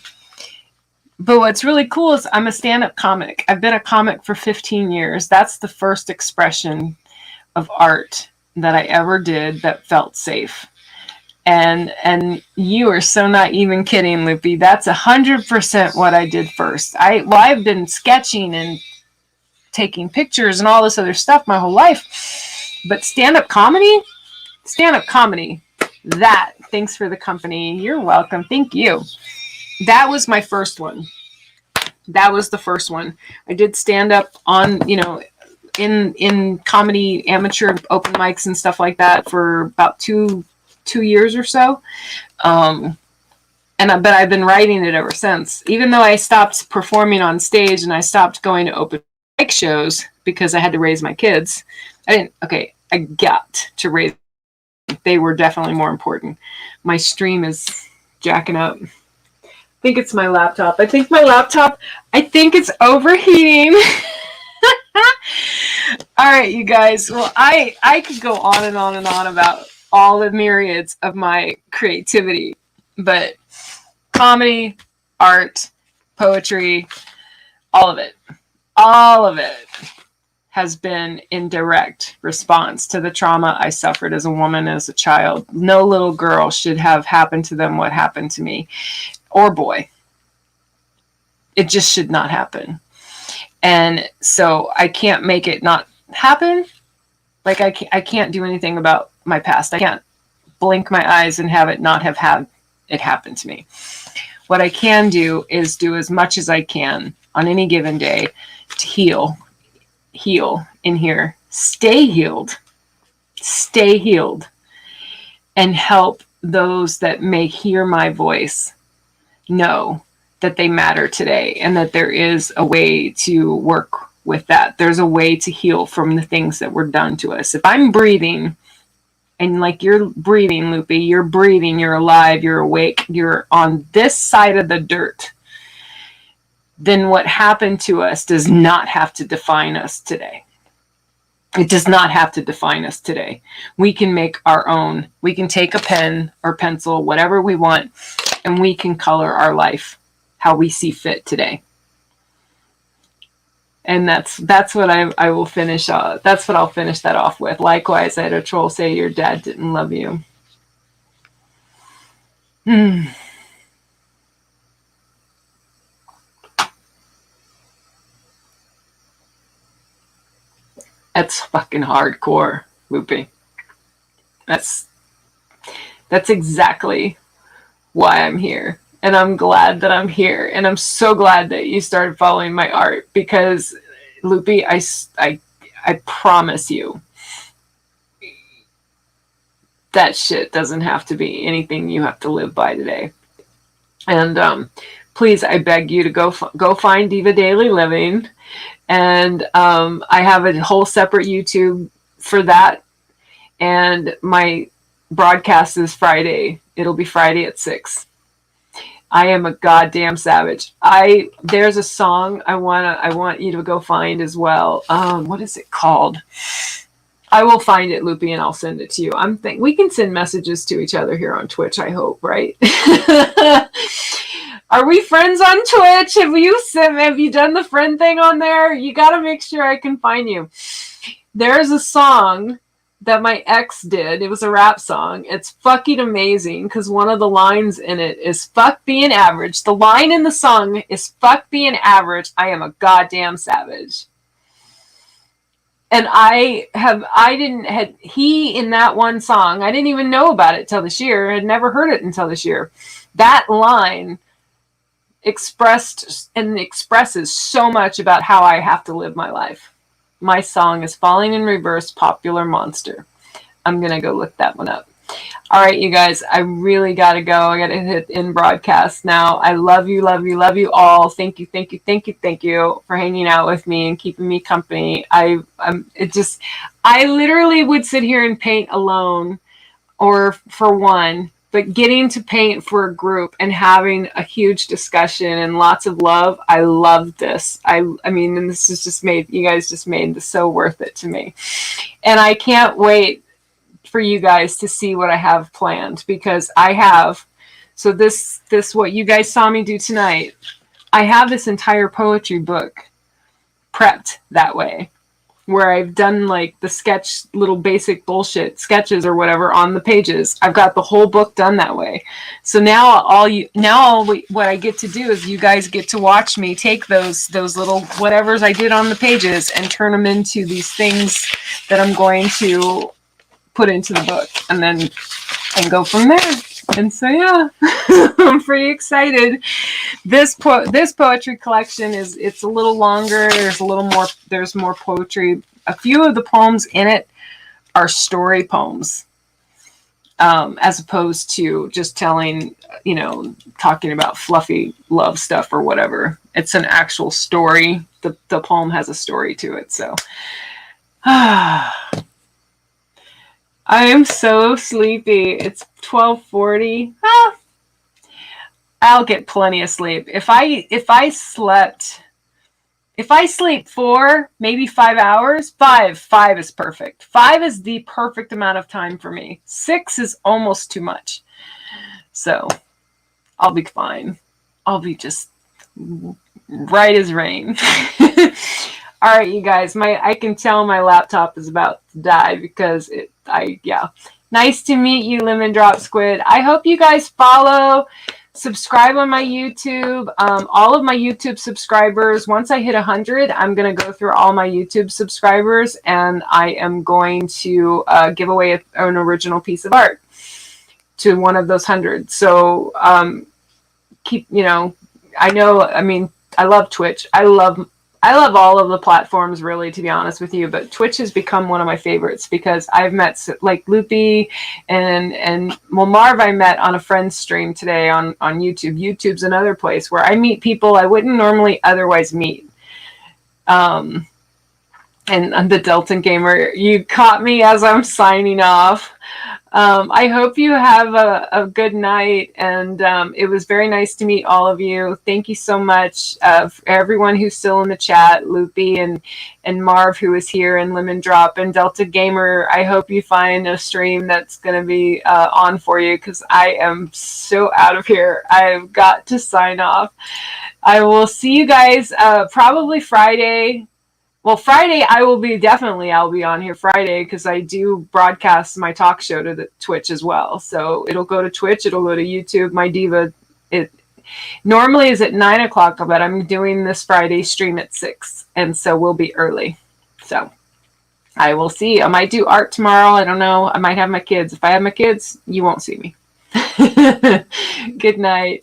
what's really cool is I'm a stand-up comic. I've been a comic for 15 years. That's the first expression of art that I ever did that felt safe. And you are so not even kidding, Loopy. That's 100% what I did first. I've been sketching and taking pictures and all this other stuff my whole life. But stand-up comedy, that, thanks for the company. You're welcome. Thank you. That was my first one. That was the first one. I did stand-up on, you know, in comedy, amateur open mics and stuff like that for about two years or so. But I've been writing it ever since. Even though I stopped performing on stage and I stopped going to open mic shows because I had to raise my kids. I got to raise them. They were definitely more important. My stream is jacking up. I think it's my laptop. I think it's overheating. All right, you guys. Well, I could go on and on and on about all the myriads of my creativity, but comedy, art, poetry, all of it has been in direct response to the trauma I suffered as a woman, as a child. No little girl should have happened to them what happened to me, or boy. It just should not happen. And so I can't make it not happen. Like I can't do anything about my past. I can't blink my eyes and have it not have had it happen to me. What I can do is do as much as I can on any given day to heal in here, stay healed, stay healed, and help those that may hear my voice know that they matter today, and that there is a way to work with that. There's a way to heal from the things that were done to us. If I'm breathing, and like you're breathing, Loopy, you're breathing, you're alive, you're awake, you're on this side of the dirt, then what happened to us does not have to define us today. It does not have to define us today. We can make our own. We can take a pen or pencil, whatever we want, and we can color our life how we see fit today. And that's what I will finish. That's what I'll finish that off with. Likewise, I had a troll say your dad didn't love you. That's fucking hardcore, Loopy. That's exactly why I'm here. And I'm glad that I'm here. And I'm so glad that you started following my art, because, Loopy, I promise you, that shit doesn't have to be anything you have to live by today. And please, I beg you to go find Diva Daily Living. And I have a whole separate YouTube for that. And my broadcast is Friday. It'll be Friday at 6. I am a goddamn savage. There's a song I want you to go find as well. What is it called? I will find it, Loopy, and I'll send it to you. We can send messages to each other here on Twitch, I hope, right? Are we friends on Twitch? Have you done the friend thing on there? You got to make sure I can find you. There's a song that my ex did. It was a rap song. It's fucking amazing, because one of the lines in it is "fuck being average." The line in the song is "fuck being average. I am a goddamn savage." And he in that one song, I didn't even know about it till this year. I'd never heard it until this year. That line expresses so much about how I have to live my life. My song is Falling in Reverse, Popular Monster. I'm going to go look that one up. All right, you guys, I really got to go. I got to hit in broadcast now. I love you, love you, love you all. Thank you, thank you, thank you, thank you for hanging out with me and keeping me company. I literally would sit here and paint alone or for one, but getting to paint for a group and having a huge discussion and lots of love, I love this. I mean, and this is just you guys just made this so worth it to me. And I can't wait for you guys to see what I have planned, because I have, so this what you guys saw me do tonight, I have this entire poetry book prepped that way, where I've done like the sketch, little basic bullshit sketches or whatever on the pages. I've got the whole book done that way. So now what I get to do is you guys get to watch me take those little whatevers I did on the pages and turn them into these things that I'm going to put into the book, and go from there. And so, yeah, I'm pretty excited. This poetry collection it's a little longer. There's more poetry. A few of the poems in it are story poems, as opposed to just telling, talking about fluffy love stuff or whatever. It's an actual story. The poem has a story to it. So, I am so sleepy. It's 12:40. I'll get plenty of sleep. If I sleep 4, maybe 5 hours, 5 is perfect. 5 is the perfect amount of time for me. 6 is almost too much. So I'll be fine. I'll be just right as rain. All right, you guys, I can tell my laptop is about to die because Nice to meet you, Lemon Drop Squid. I hope you guys follow, subscribe on my YouTube. All of my YouTube subscribers, once I hit 100, I'm going to go through all my YouTube subscribers, and I am going to give away an original piece of art to one of those 100. So I love Twitch. I love I love all of the platforms, really, to be honest with you. But Twitch has become one of my favorites because I've met like Loopy and well, Marv I met on a friend's stream today on YouTube. YouTube's another place where I meet people I wouldn't normally otherwise meet. And the Delton Gamer, you caught me as I'm signing off. I hope you have a good night, and it was very nice to meet all of you. Thank you so much for everyone who's still in the chat, Loopy and Marv, who is here, and Lemon Drop, and Delta Gamer. I hope you find a stream that's going to be on for you, because I am so out of here. I've got to sign off. I will see you guys probably Friday. Well, Friday I'll be on here Friday because I do broadcast my talk show to the Twitch as well. So it'll go to Twitch, it'll go to YouTube. My diva, it normally is at 9 o'clock, but I'm doing this Friday stream at 6, and so we'll be early. So I will see. I might do art tomorrow. I don't know. I might have my kids. If I have my kids, you won't see me. Good night.